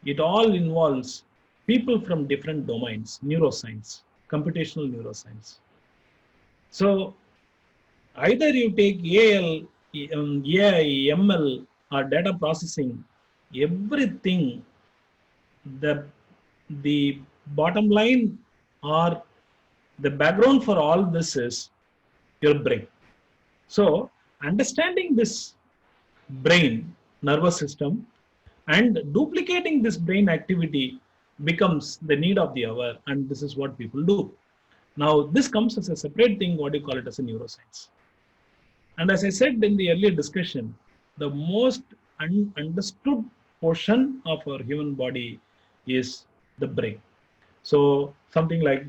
It all involves people from different domains, neuroscience, computational neuroscience. So either you take AI, ML, or data processing, everything, the bottom line or the background for all this is your brain. So understanding this brain, nervous system, and duplicating this brain activity becomes the need of the hour, and this is what people do. Now, this comes as a separate thing, what you call it as a neuroscience. And as I said in the earlier discussion, the most understood portion of our human body is the brain. So something like,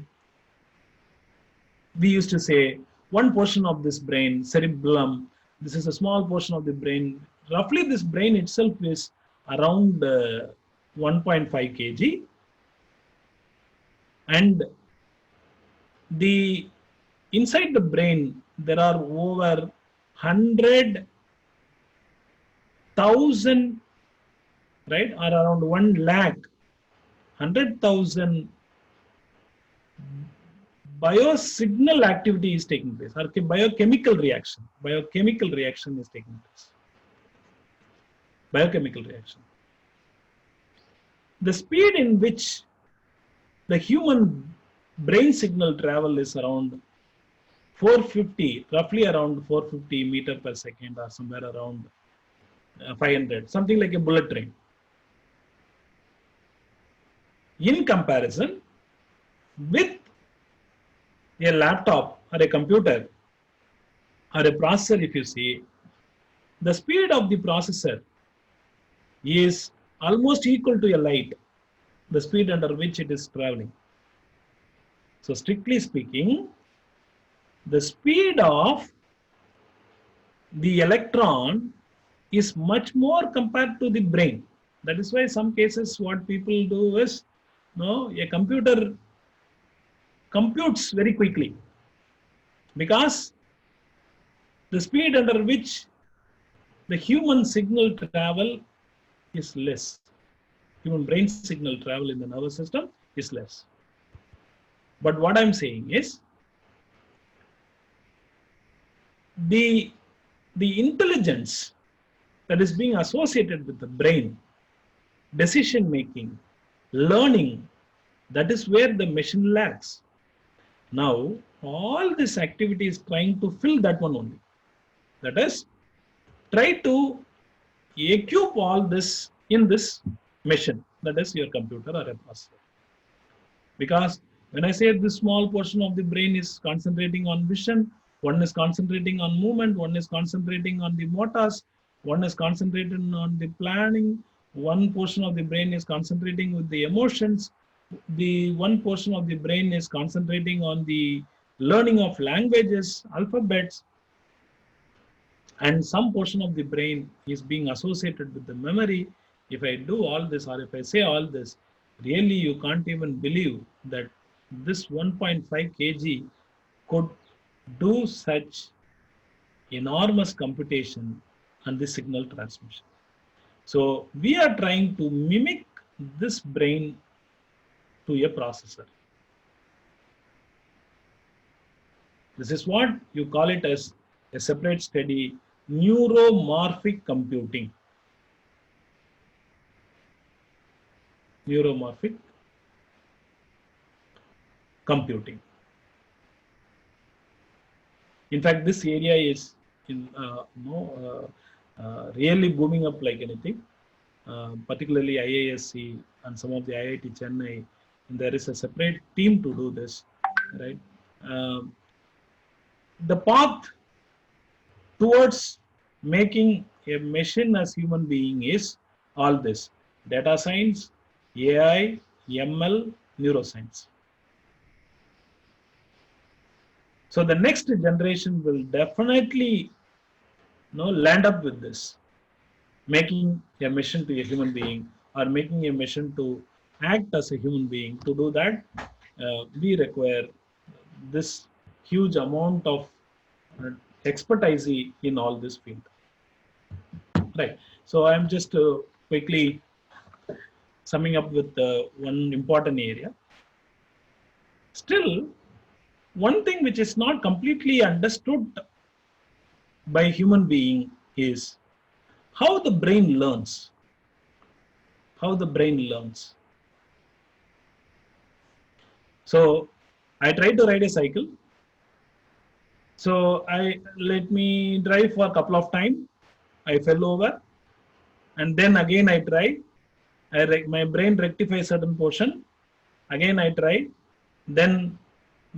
we used to say, one portion of this brain, cerebellum, this is a small portion of the brain. Roughly, this brain itself is around 1.5 kg. And the inside the brain, there are over 100,000, right, or around 1 lakh, 100,000 biosignal activity is taking place, or biochemical reaction is taking place. Biochemical reaction. The speed in which the human brain signal travel is around 450, roughly around 450 meter per second, or somewhere around 500, something like a bullet train. In comparison with a laptop or a computer or a processor, if you see, the speed of the processor is almost equal to a light, the speed under which it is traveling. So strictly speaking, the speed of the electron is much more compared to the brain. That is why some cases what people do is, a computer computes very quickly, because the speed under which the human signal travel is less. Human brain signal travel in the nervous system is less. But what I'm saying is, the intelligence that is being associated with the brain, decision making, learning, that is where the machine lacks. Now, all this activity is trying to fill that one only. That is, try to equip all this in this machine, that is your computer or a processor. Because When I say this small portion of the brain is concentrating on vision, one is concentrating on movement, one is concentrating on the motors, one is concentrating on the planning, one portion of the brain is concentrating with the emotions, the one portion of the brain is concentrating on the learning of languages, alphabets, and some portion of the brain is being associated with the memory. If I do all this, or if I say all this, really you can't even believe that this 1.5 kg could do such enormous computation and the signal transmission. So we are trying to mimic this brain to a processor. This is what you call it as a separate study, neuromorphic computing. Neuromorphic computing. In fact, this area is really booming up like anything, particularly IISc and some of the IIT Chennai. And there is a separate team to do this, right? The path towards making a machine as human being is all this: data science, AI, ML, neuroscience. So the next generation will definitely land up with this, making a machine to a human being, or making a machine to act as a human being. To do that, we require this huge amount of expertise in all this field. Right. So I'm just quickly summing up with one important area. Still, one thing which is not completely understood by human being is how the brain learns. How the brain learns. So I tried to ride a cycle. So let me drive for a couple of times. I fell over, and then again I tried. My brain rectifies certain portion. Again I tried. Then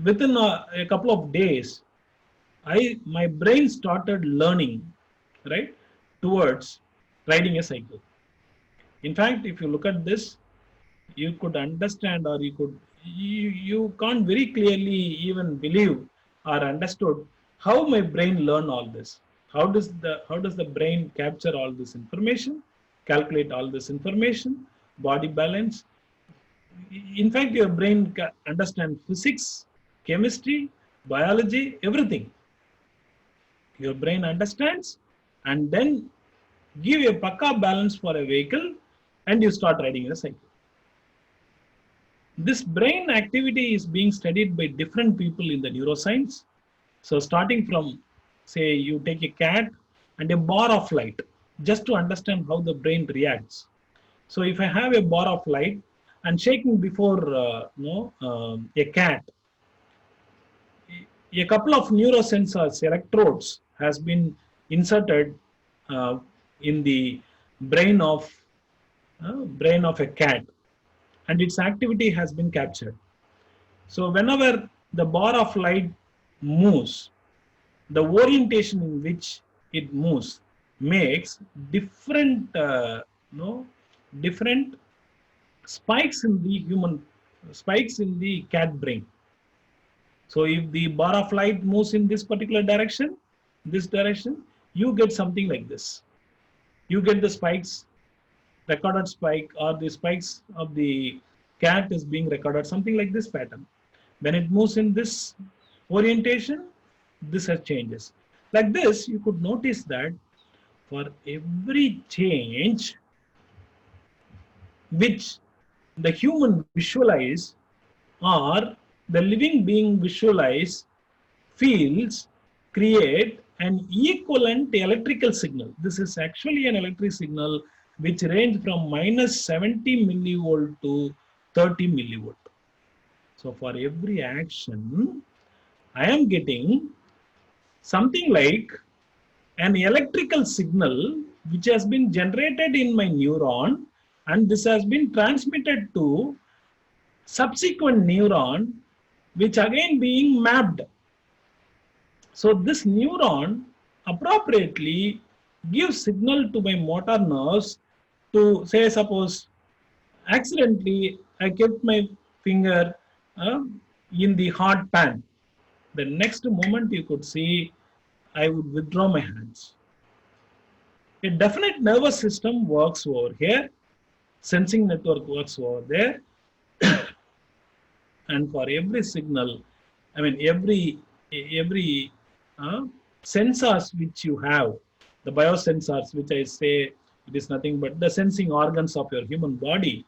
within a couple of days, my brain started learning, right, towards riding a cycle. In fact, if you look at this, you could understand, or you can't very clearly even believe or understood how my brain learn all this. How does the brain capture all this information, calculate all this information, body balance? In fact, your brain can understand physics, chemistry, biology, everything. Your brain understands, and then give a pakka balance for a vehicle, and you start riding a cycle. This brain activity is being studied by different people in the neuroscience. So starting from, say, you take a cat and a bar of light, just to understand how the brain reacts. So if I have a bar of light and shaking before a cat, a couple of neurosensors, electrodes, has been inserted in the brain of a cat, and its activity has been captured. So whenever the bar of light moves, the orientation in which it moves makes different different spikes in the cat brain. So if the bar of light moves in this particular direction, you get something like this. You get the spikes, recorded spike, or the spikes of the cat is being recorded, something like this pattern. When it moves in this orientation, this has changes. Like this, you could notice that for every change which the human visualize, or the living being visualize, feels, create an equivalent electrical signal. This is actually an electric signal which range from minus 70 millivolt to 30 millivolt. So for every action, I am getting something like an electrical signal which has been generated in my neuron, and this has been transmitted to subsequent neuron which again being mapped. So this neuron appropriately gives signal to my motor nerves to say, suppose accidentally I kept my finger in the hot pan. The next moment you could see I would withdraw my hands. A definite nervous system works over here, sensing network works over there, and for every signal, I mean every sensors which you have, the biosensors, which I say it is nothing but the sensing organs of your human body,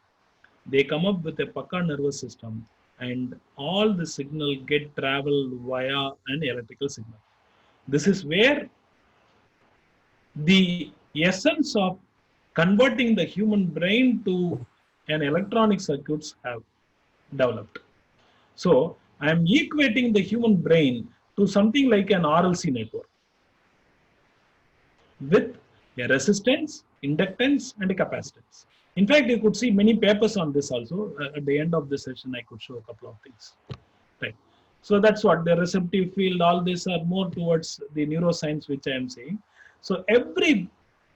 they come up with a Paka nervous system, and all the signal get traveled via an electrical signal. This is where the essence of converting the human brain to an electronic circuits have developed. So I am equating the human brain to something like an RLC network with a resistance, inductance, and a capacitance. In fact, you could see many papers on this also. At the end of this session, I could show a couple of things. Right. So that's what the receptive field, all these are more towards the neuroscience, which I am saying. So every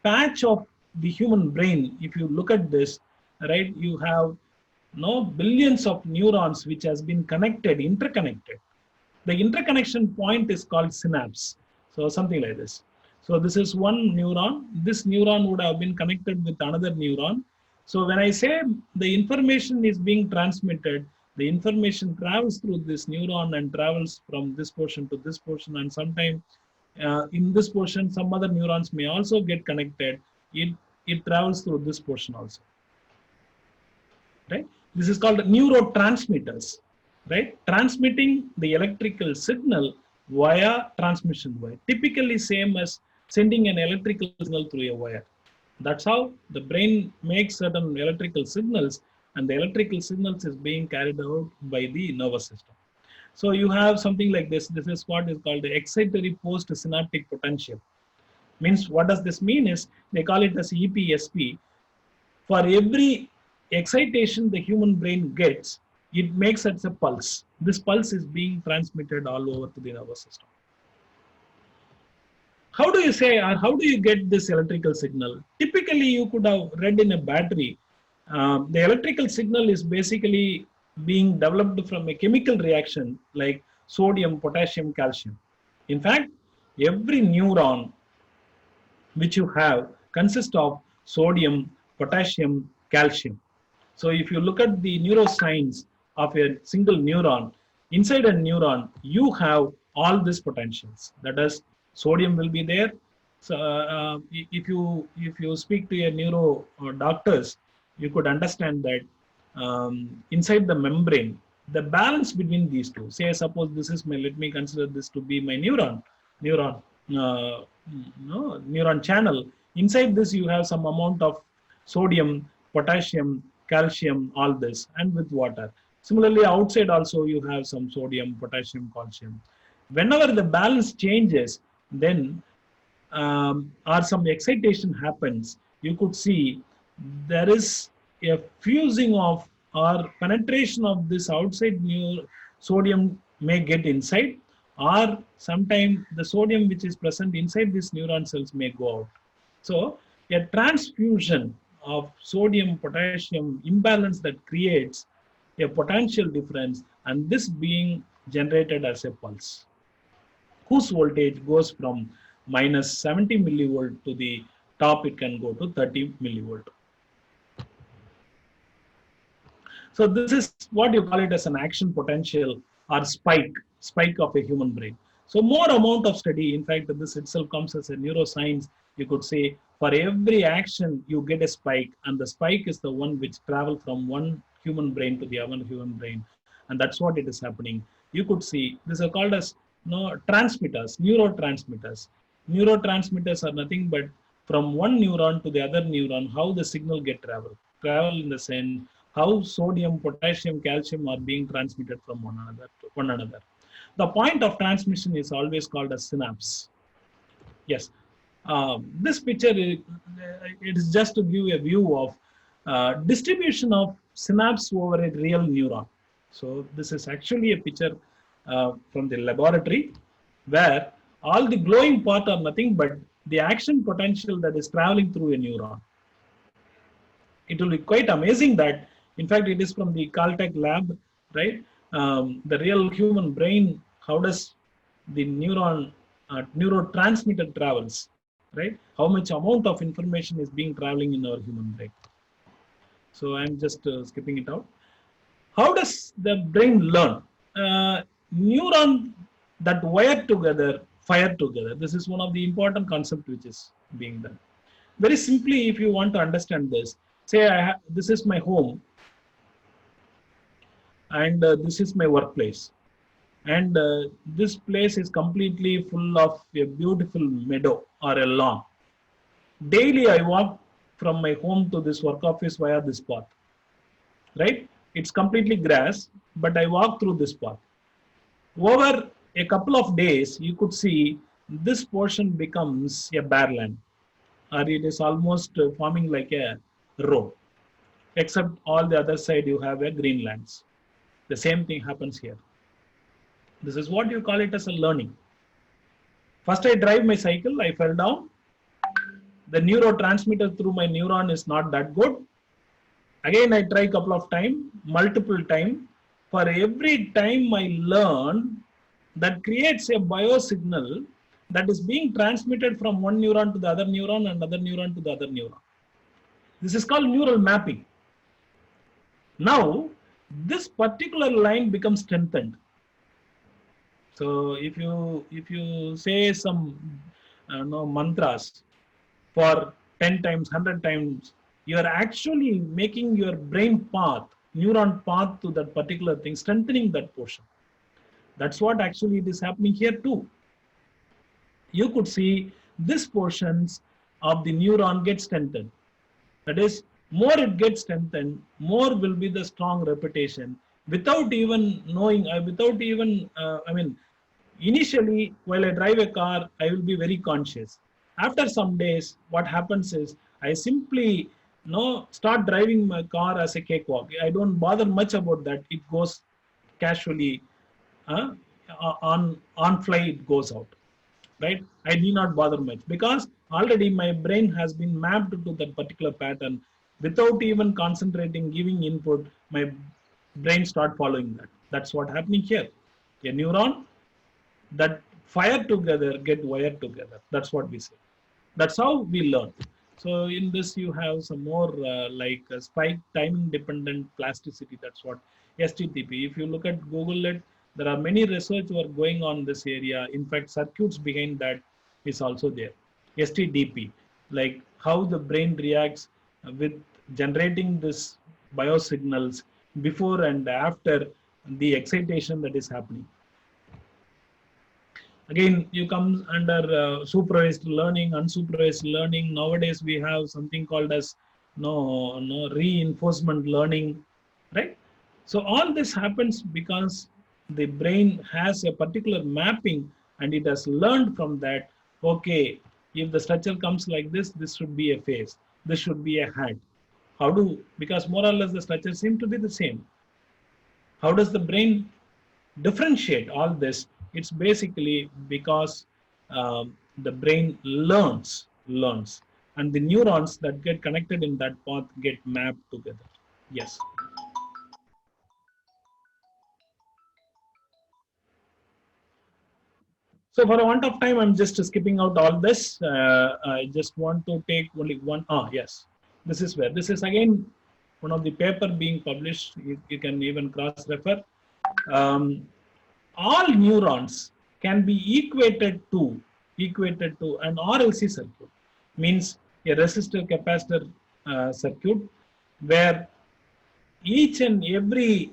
patch of the human brain, if you look at this, right, you have billions of neurons which has been connected, interconnected. The interconnection point is called synapse. So something like this. So this is one neuron. This neuron would have been connected with another neuron. So when I say the information is being transmitted, the information travels through this neuron and travels from this portion to this portion, and sometimes in this portion, some other neurons may also get connected. It travels through this portion also. Right? This is called neurotransmitters. Right? Transmitting the electrical signal via transmission wire. Typically same as sending an electrical signal through a wire. That's how the brain makes certain electrical signals, and the electrical signals is being carried out by the nervous system. So you have something like this. This is what is called the excitatory post-synaptic potential. Means what does this mean is they call it as EPSP. For every excitation the human brain gets, it makes it a pulse. This pulse is being transmitted all over to the nervous system. How do you say, or how do you get this electrical signal? Typically, you could have read in a battery. The electrical signal is basically being developed from a chemical reaction like sodium, potassium, calcium. In fact, every neuron which you have consists of sodium, potassium, calcium. So if you look at the neuroscience of a single neuron, inside a neuron, you have all these potentials. That is, sodium will be there. So if you speak to a neuro doctors, you could understand that inside the membrane, the balance between these two. Say, suppose this is my. Let me consider this to be my neuron channel. Inside this, you have some amount of sodium, potassium, calcium, all this, and with water. Similarly, outside also you have some sodium, potassium, calcium. Whenever the balance changes, then or some excitation happens, you could see there is a fusing of or penetration of this outside sodium may get inside, or sometimes the sodium which is present inside these neuron cells may go out. So a transfusion of sodium potassium imbalance that creates a potential difference, and this being generated as a pulse whose voltage goes from minus 70 millivolt to the top, it can go to 30 millivolt. So this is what you call it as an action potential or spike of a human brain. So more amount of study, in fact, this itself comes as a neuroscience. You could say for every action you get a spike, and the spike is the one which travels from one human brain to the other human brain, and that's what it is happening. You could see these are called as transmitters, neurotransmitters. Neurotransmitters are nothing but from one neuron to the other neuron, how the signal get travel in the sense how sodium, potassium, calcium are being transmitted from one another to one another. The point of transmission is always called a synapse. Yes, this picture it is just to give a view of distribution of synapse over a real neuron. So this is actually a picture from the laboratory where all the glowing part are nothing but the action potential that is traveling through a neuron. It will be quite amazing that, in fact, it is from the Caltech lab, right? The real human brain, how does the neurotransmitter travels, right? How much amount of information is being traveling in our human brain. So I'm just skipping it out. How does the brain learn? Neuron that wire together fire together. This is one of the important concepts which is being done. Very simply, if you want to understand this, say this is my home and this is my workplace, and this place is completely full of a beautiful meadow or a lawn. Daily I walk from my home to this work office via this path, right? It's completely grass, but I walk through this path. Over a couple of days, you could see this portion becomes a bare land, or it is almost forming like a road, except all the other side you have a green lands. The same thing happens here. This is what you call it as a learning. First I drive my cycle, I fell down. The neurotransmitter through my neuron is not that good. Again I try a couple of times, multiple times. For every time I learn, that creates a biosignal that is being transmitted from one neuron to the other neuron and other neuron to the other neuron. This is called neural mapping. Now, this particular line becomes strengthened. So if you say some mantras for 10 times, 100 times, you are actually making your brain path, neuron path to that particular thing, strengthening that portion. That's what actually it is happening here too. You could see this portions of the neuron get strengthened. That is, more it gets strengthened, more will be the strong repetition without even knowing, initially while I drive a car, I will be very conscious. After some days, what happens is I simply start driving my car as a cakewalk. I don't bother much about that. It goes casually, on fly it goes out, right? I need not bother much because already my brain has been mapped to that particular pattern. Without even concentrating, giving input, my brain start following that. That's what happening here. A neuron that fire together get wired together. That's what we say. That's how we learn. So in this you have some more like spike timing dependent plasticity. That's what STTP. If you look at Google it, there are many research work going on this area. In fact, circuits behind that is also there. STDP, like how the brain reacts with generating this biosignals before and after the excitation that is happening. Again, you come under supervised learning, unsupervised learning. Nowadays, we have something called as reinforcement learning, right? So all this happens because the brain has a particular mapping and it has learned from that. Okay, if the structure comes like this should be a face. This should be a head. Because more or less the structures seem to be the same. How does the brain differentiate all this? It's basically because the brain learns, and the neurons that get connected in that path get mapped together. Yes. So for a want of time, I'm just skipping out all this. I just want to take only one. Yes. This is where. This is again one of the paper being published. You can even cross-refer. All neurons can be equated to an RLC circuit, means a resistor capacitor circuit, where each and every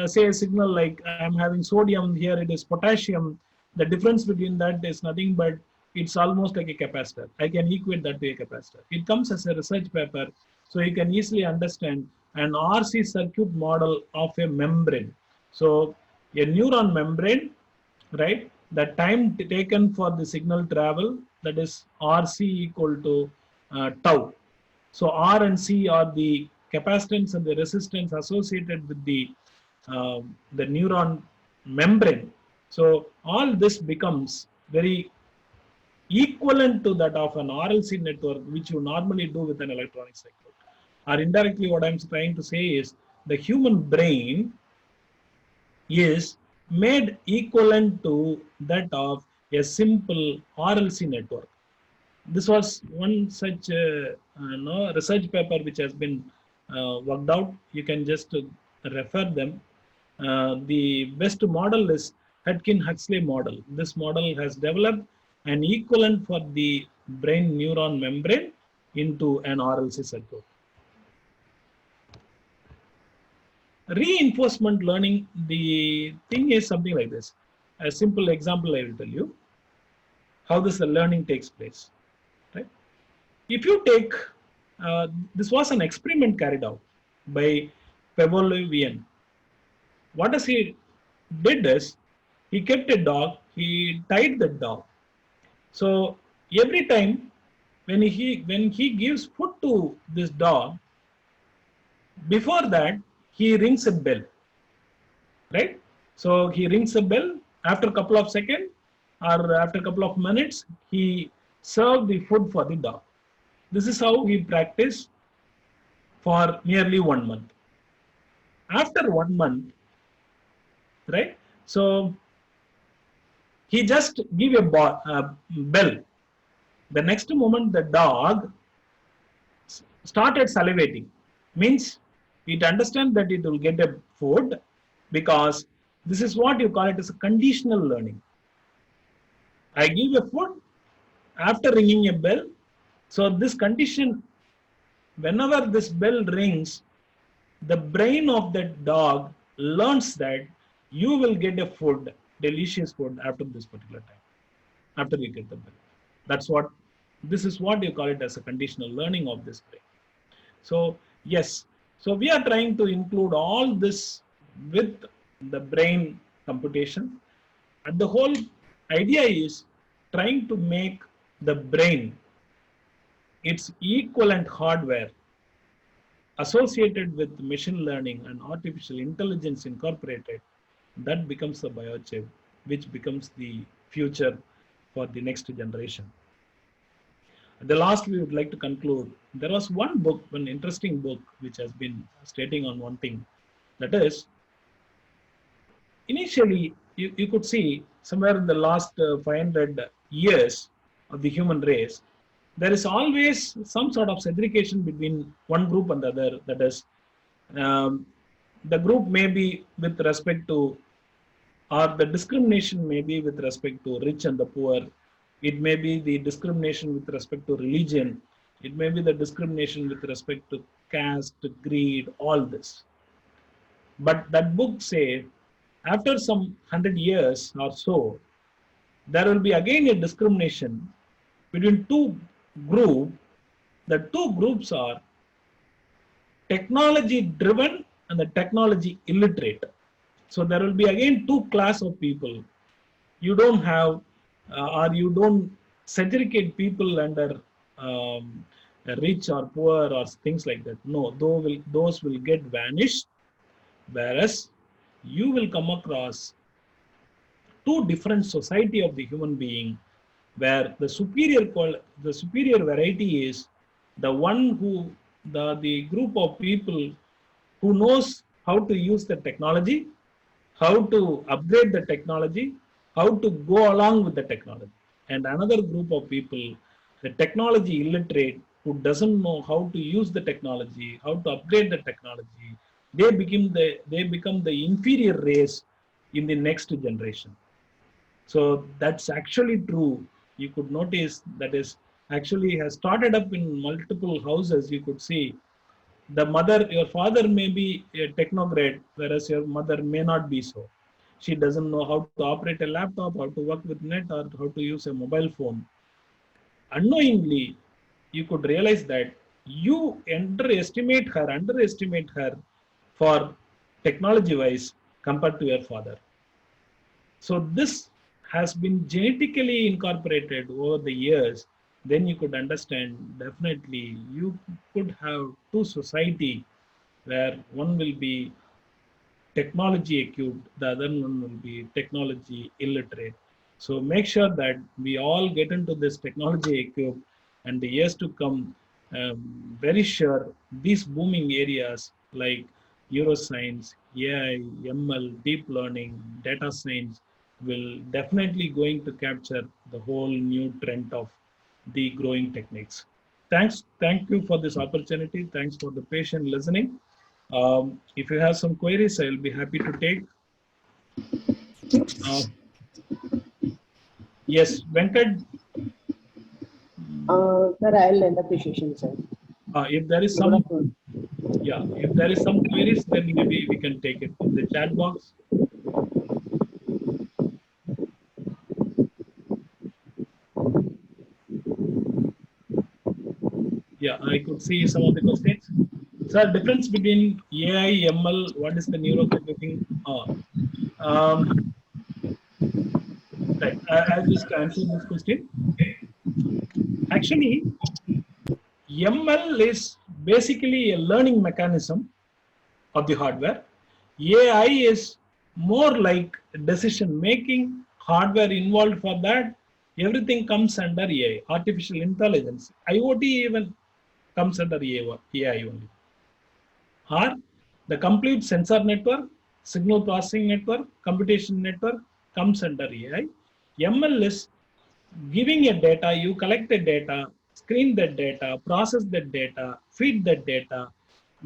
say a signal, like I'm having sodium, here it is potassium. The difference between that is nothing but it's almost like a capacitor. I can equate that to a capacitor. It comes as a research paper, so you can easily understand an RC circuit model of a membrane. So a neuron membrane, right? The time taken for the signal travel, that is RC equal to tau. So R and C are the capacitance and the resistance associated with the the neuron membrane. So all this becomes very equivalent to that of an RLC network, which you normally do with an electronic circuit. Or indirectly, what I'm trying to say is the human brain is made equivalent to that of a simple RLC network. This was one such research paper which has been worked out. You can just refer them. The best model is Hutchin-Huxley model. This model has developed an equivalent for the brain neuron membrane into an RLC circuit. Reinforcement learning, the thing is something like this. A simple example I will tell you how this learning takes place. Right? If you take, this was an experiment carried out by Pavlovian. What does he did is, he kept a dog, he tied the dog. So every time when he gives food to this dog, before that he rings a bell, right? So he rings a bell. After a couple of seconds or after a couple of minutes, he served the food for the dog. This is how he practiced for nearly 1 month. After 1 month, right? So he just give a bell. The next moment, the dog started salivating. Means it understands that it will get a food, because this is what you call it as a conditional learning. I give a food after ringing a bell. So this condition, whenever this bell rings, the brain of that dog learns that you will get a food, delicious food, after this particular time, after you get the bell. That's what, this is what you call it as a conditional learning of this brain. So yes, so we are trying to include all this with the brain computation, and the whole idea is trying to make the brain its equivalent hardware associated with machine learning and artificial intelligence incorporated. That becomes the biochip, which becomes the future for the next generation. At the last, we would like to conclude. There was one book, one interesting book, which has been stating on one thing. That is, initially, you could see somewhere in the last 500 years of the human race, there is always some sort of segregation between one group and the other. That is, the group may be with respect to, or the discrimination may be with respect to rich and the poor. It may be the discrimination with respect to religion. It may be the discrimination with respect to caste, greed, all this. But that book says, after some 100 years or so, there will be again a discrimination between two groups. The two groups are technology driven and the technology illiterate. So there will be again two class of people. You don't have or you don't segregate people under rich or poor or things like that. No, those will get vanished, whereas you will come across two different society of the human being, where the superior variety is the one who the group of people who knows how to use the technology, how to upgrade the technology, how to go along with the technology. And another group of people, the technology illiterate, who doesn't know how to use the technology, how to upgrade the technology. They become the inferior race in the next generation. So that's actually true. You could notice that is actually has started up in multiple houses. You could see the mother, your father may be a technocrat, whereas your mother may not be so. She doesn't know how to operate a laptop, how to work with net, or how to use a mobile phone. Unknowingly, you could realize that you underestimate her for technology wise compared to your father. So this has been genetically incorporated over the years. Then you could understand, definitely you could have two society where one will be technology equipped, the other one will be technology illiterate. So make sure that we all get into this technology equipped, and the years to come, very sure these booming areas like neuroscience, AI, ML, deep learning, data science will definitely going to capture the whole new trend of the growing techniques. Thank you for this opportunity. Thanks for the patient listening. If you have some queries, I'll be happy to take. Uh, yes, Venkat. Sir, I'll end up the session, sir. If there is Good some, afternoon. yeah, if there is some queries, then maybe we can take it in the chat box. Yeah, I could see some of the questions. Sir, difference between AI, ML, what is the neurocomputing? Right, I'll just answer this question. Actually, ML is basically a learning mechanism of the hardware. AI is more like decision making, hardware involved for that. Everything comes under AI, artificial intelligence. IoT even comes under AI only. Or the complete sensor network, signal processing network, computation network comes under AI. ML is giving a data, you collect the data, screen that data, process that data, feed that data,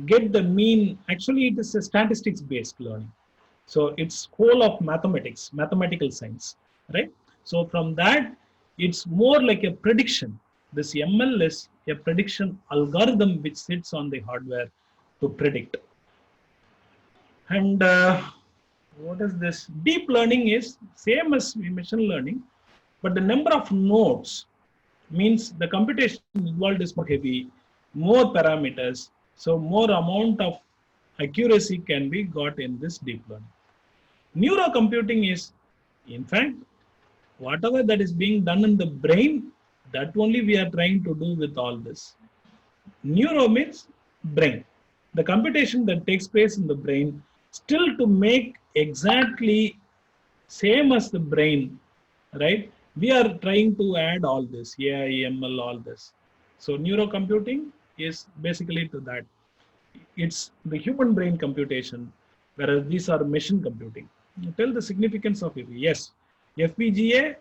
get the mean. Actually, it is a statistics based learning. So it's whole of mathematics, mathematical science, right? So from that, it's more like a prediction. This ML is a prediction algorithm which sits on the hardware to predict. And what is this? Deep learning is same as machine learning, but the number of nodes means the computation involved is more heavy, more parameters, so more amount of accuracy can be got in this deep learning. Neurocomputing is, in fact, whatever that is being done in the brain, that only we are trying to do with all this. Neuro means brain. The computation that takes place in the brain, still to make exactly same as the brain, right? We are trying to add all this, AI, ML, all this. So neurocomputing is basically to that. It's the human brain computation, whereas these are machine computing. You tell the significance of it. Yes, FPGA,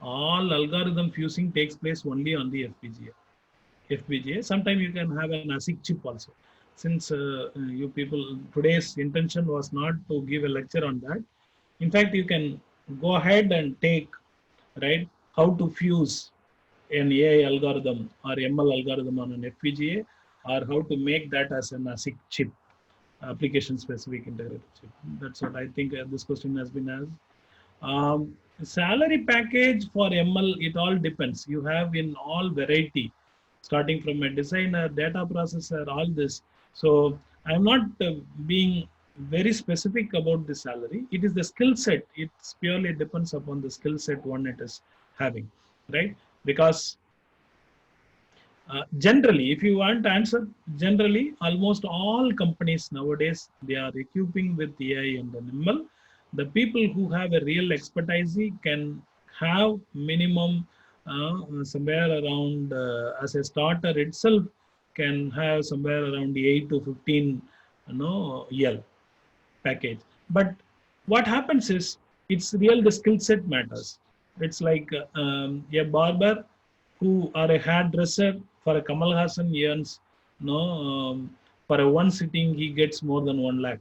all algorithm fusing takes place only on the FPGA. Sometimes you can have an ASIC chip also. Since you people, today's intention was not to give a lecture on that. In fact, you can go ahead and take, right, how to fuse an AI algorithm or ML algorithm on an FPGA, or how to make that as an ASIC chip, application specific integrated chip. That's what I think this question has been asked. Salary package for ML, it all depends. You have in all variety, starting from a designer, data processor, all this. So I'm not being very specific about the salary. It is the skill set. It purely depends upon the skill set one it is having, right? Because generally, if you want to answer, generally, almost all companies nowadays, they are equipping with AI and ML. The people who have a real expertise can have minimum somewhere around, as a starter itself, can have somewhere around 8 to 15, L package. But what happens is, it's real the skill set matters. It's like a barber who or a hairdresser for a Kamal Hassan earns, for a one sitting he gets more than 1 lakh,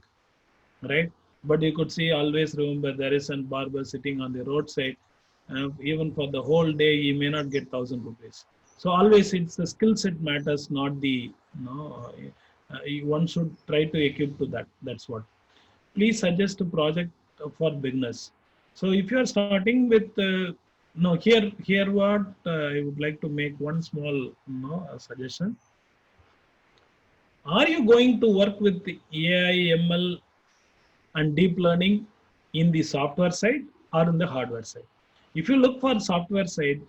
right? But you could see, always remember, there is a barber sitting on the roadside. Even for the whole day, he may not get 1,000 rupees. So always it's the skill set matters, not the, one should try to equip to that. That's what. Please suggest a project for beginners. So if you are starting with, no, here what I would like to make one small suggestion. Are you going to work with the AI, ML, and deep learning in the software side or in the hardware side? If you look for software side,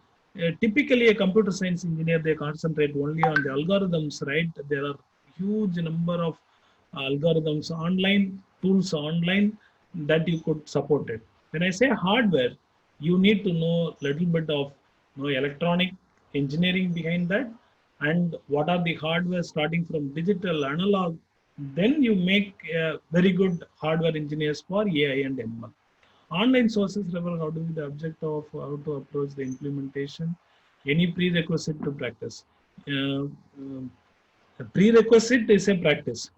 typically a computer science engineer, they concentrate only on the algorithms, right? There are huge number of algorithms online. tools online that you could support it. When I say hardware, you need to know a little bit of electronic engineering behind that, and what are the hardware starting from digital, analog. Then you make very good hardware engineers for AI and ML. Online sources refer how to be the object of how to approach the implementation, any prerequisite to practice. A prerequisite is a practice.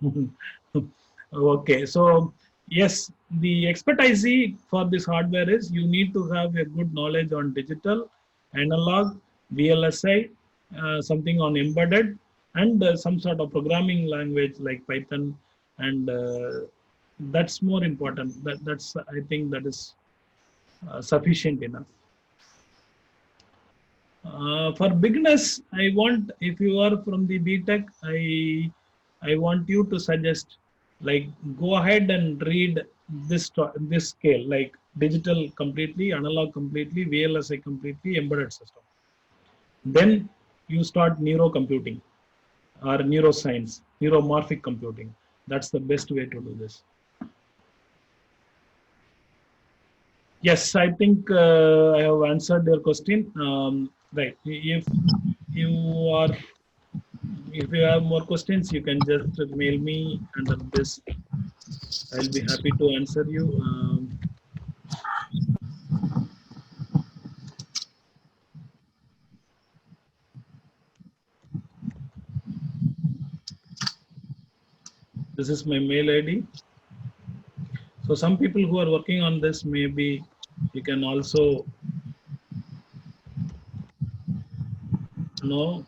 Okay, so yes, the expertise for this hardware is you need to have a good knowledge on digital, analog, VLSI, something on embedded, and some sort of programming language like Python, and that's more important. That's I think that is sufficient enough. For beginners, I want, if you are from the BTech, I want you to suggest, like, go ahead and read this scale, like digital completely, analog completely, VLSI completely, embedded system. Then you start neurocomputing or neuroscience, neuromorphic computing. That's the best way to do this. Yes, I think I have answered your question. Right. If you have more questions, you can just mail me under this. I'll be happy to answer you. This is my mail ID. So some people who are working on this, maybe you can also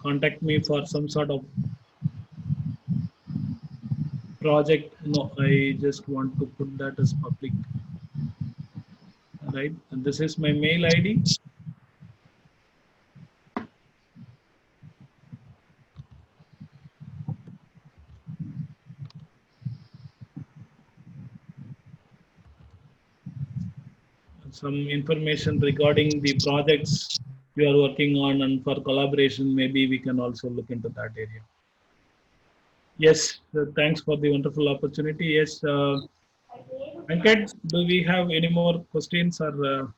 contact me for some sort of project. No, I just want to put that as public. Right, and this is my mail ID. Some information regarding the projects you are working on, and for collaboration, maybe we can also look into that area. Yes, thanks for the wonderful opportunity. Yes, Venkat, do we have any more questions or?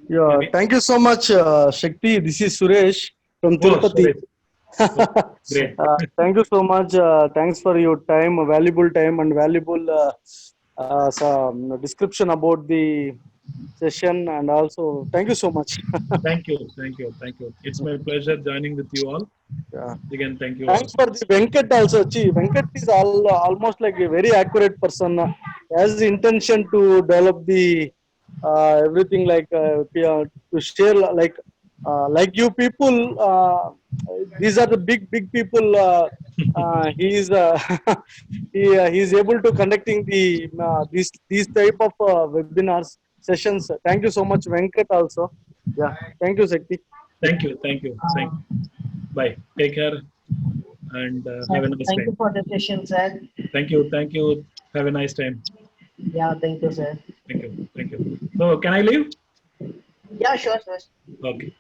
Yeah, maybe? thank you so much, Shakti. This is Suresh from Tirupati. Great. Thank you so much. Thanks for your time, valuable time, and valuable some description about the session. And also, thank you so much. Thank you. It's my pleasure joining with you all. Yeah. Again, thank you. Thanks for the Venkat also. Venkat is almost like a very accurate person. He has the intention to develop the everything to share like you people. These are the big people. He is he is able to conducting the these type of webinars sessions. Thank you so much, Venkat. Also, yeah. Thank you, Shakti. Thank you. Bye. Take care and have a nice Thank time. you for the session, sir. Thank you. Have a nice time. Yeah, thank you, sir. Thank you. So, can I leave? Yeah, sure, sir. Okay.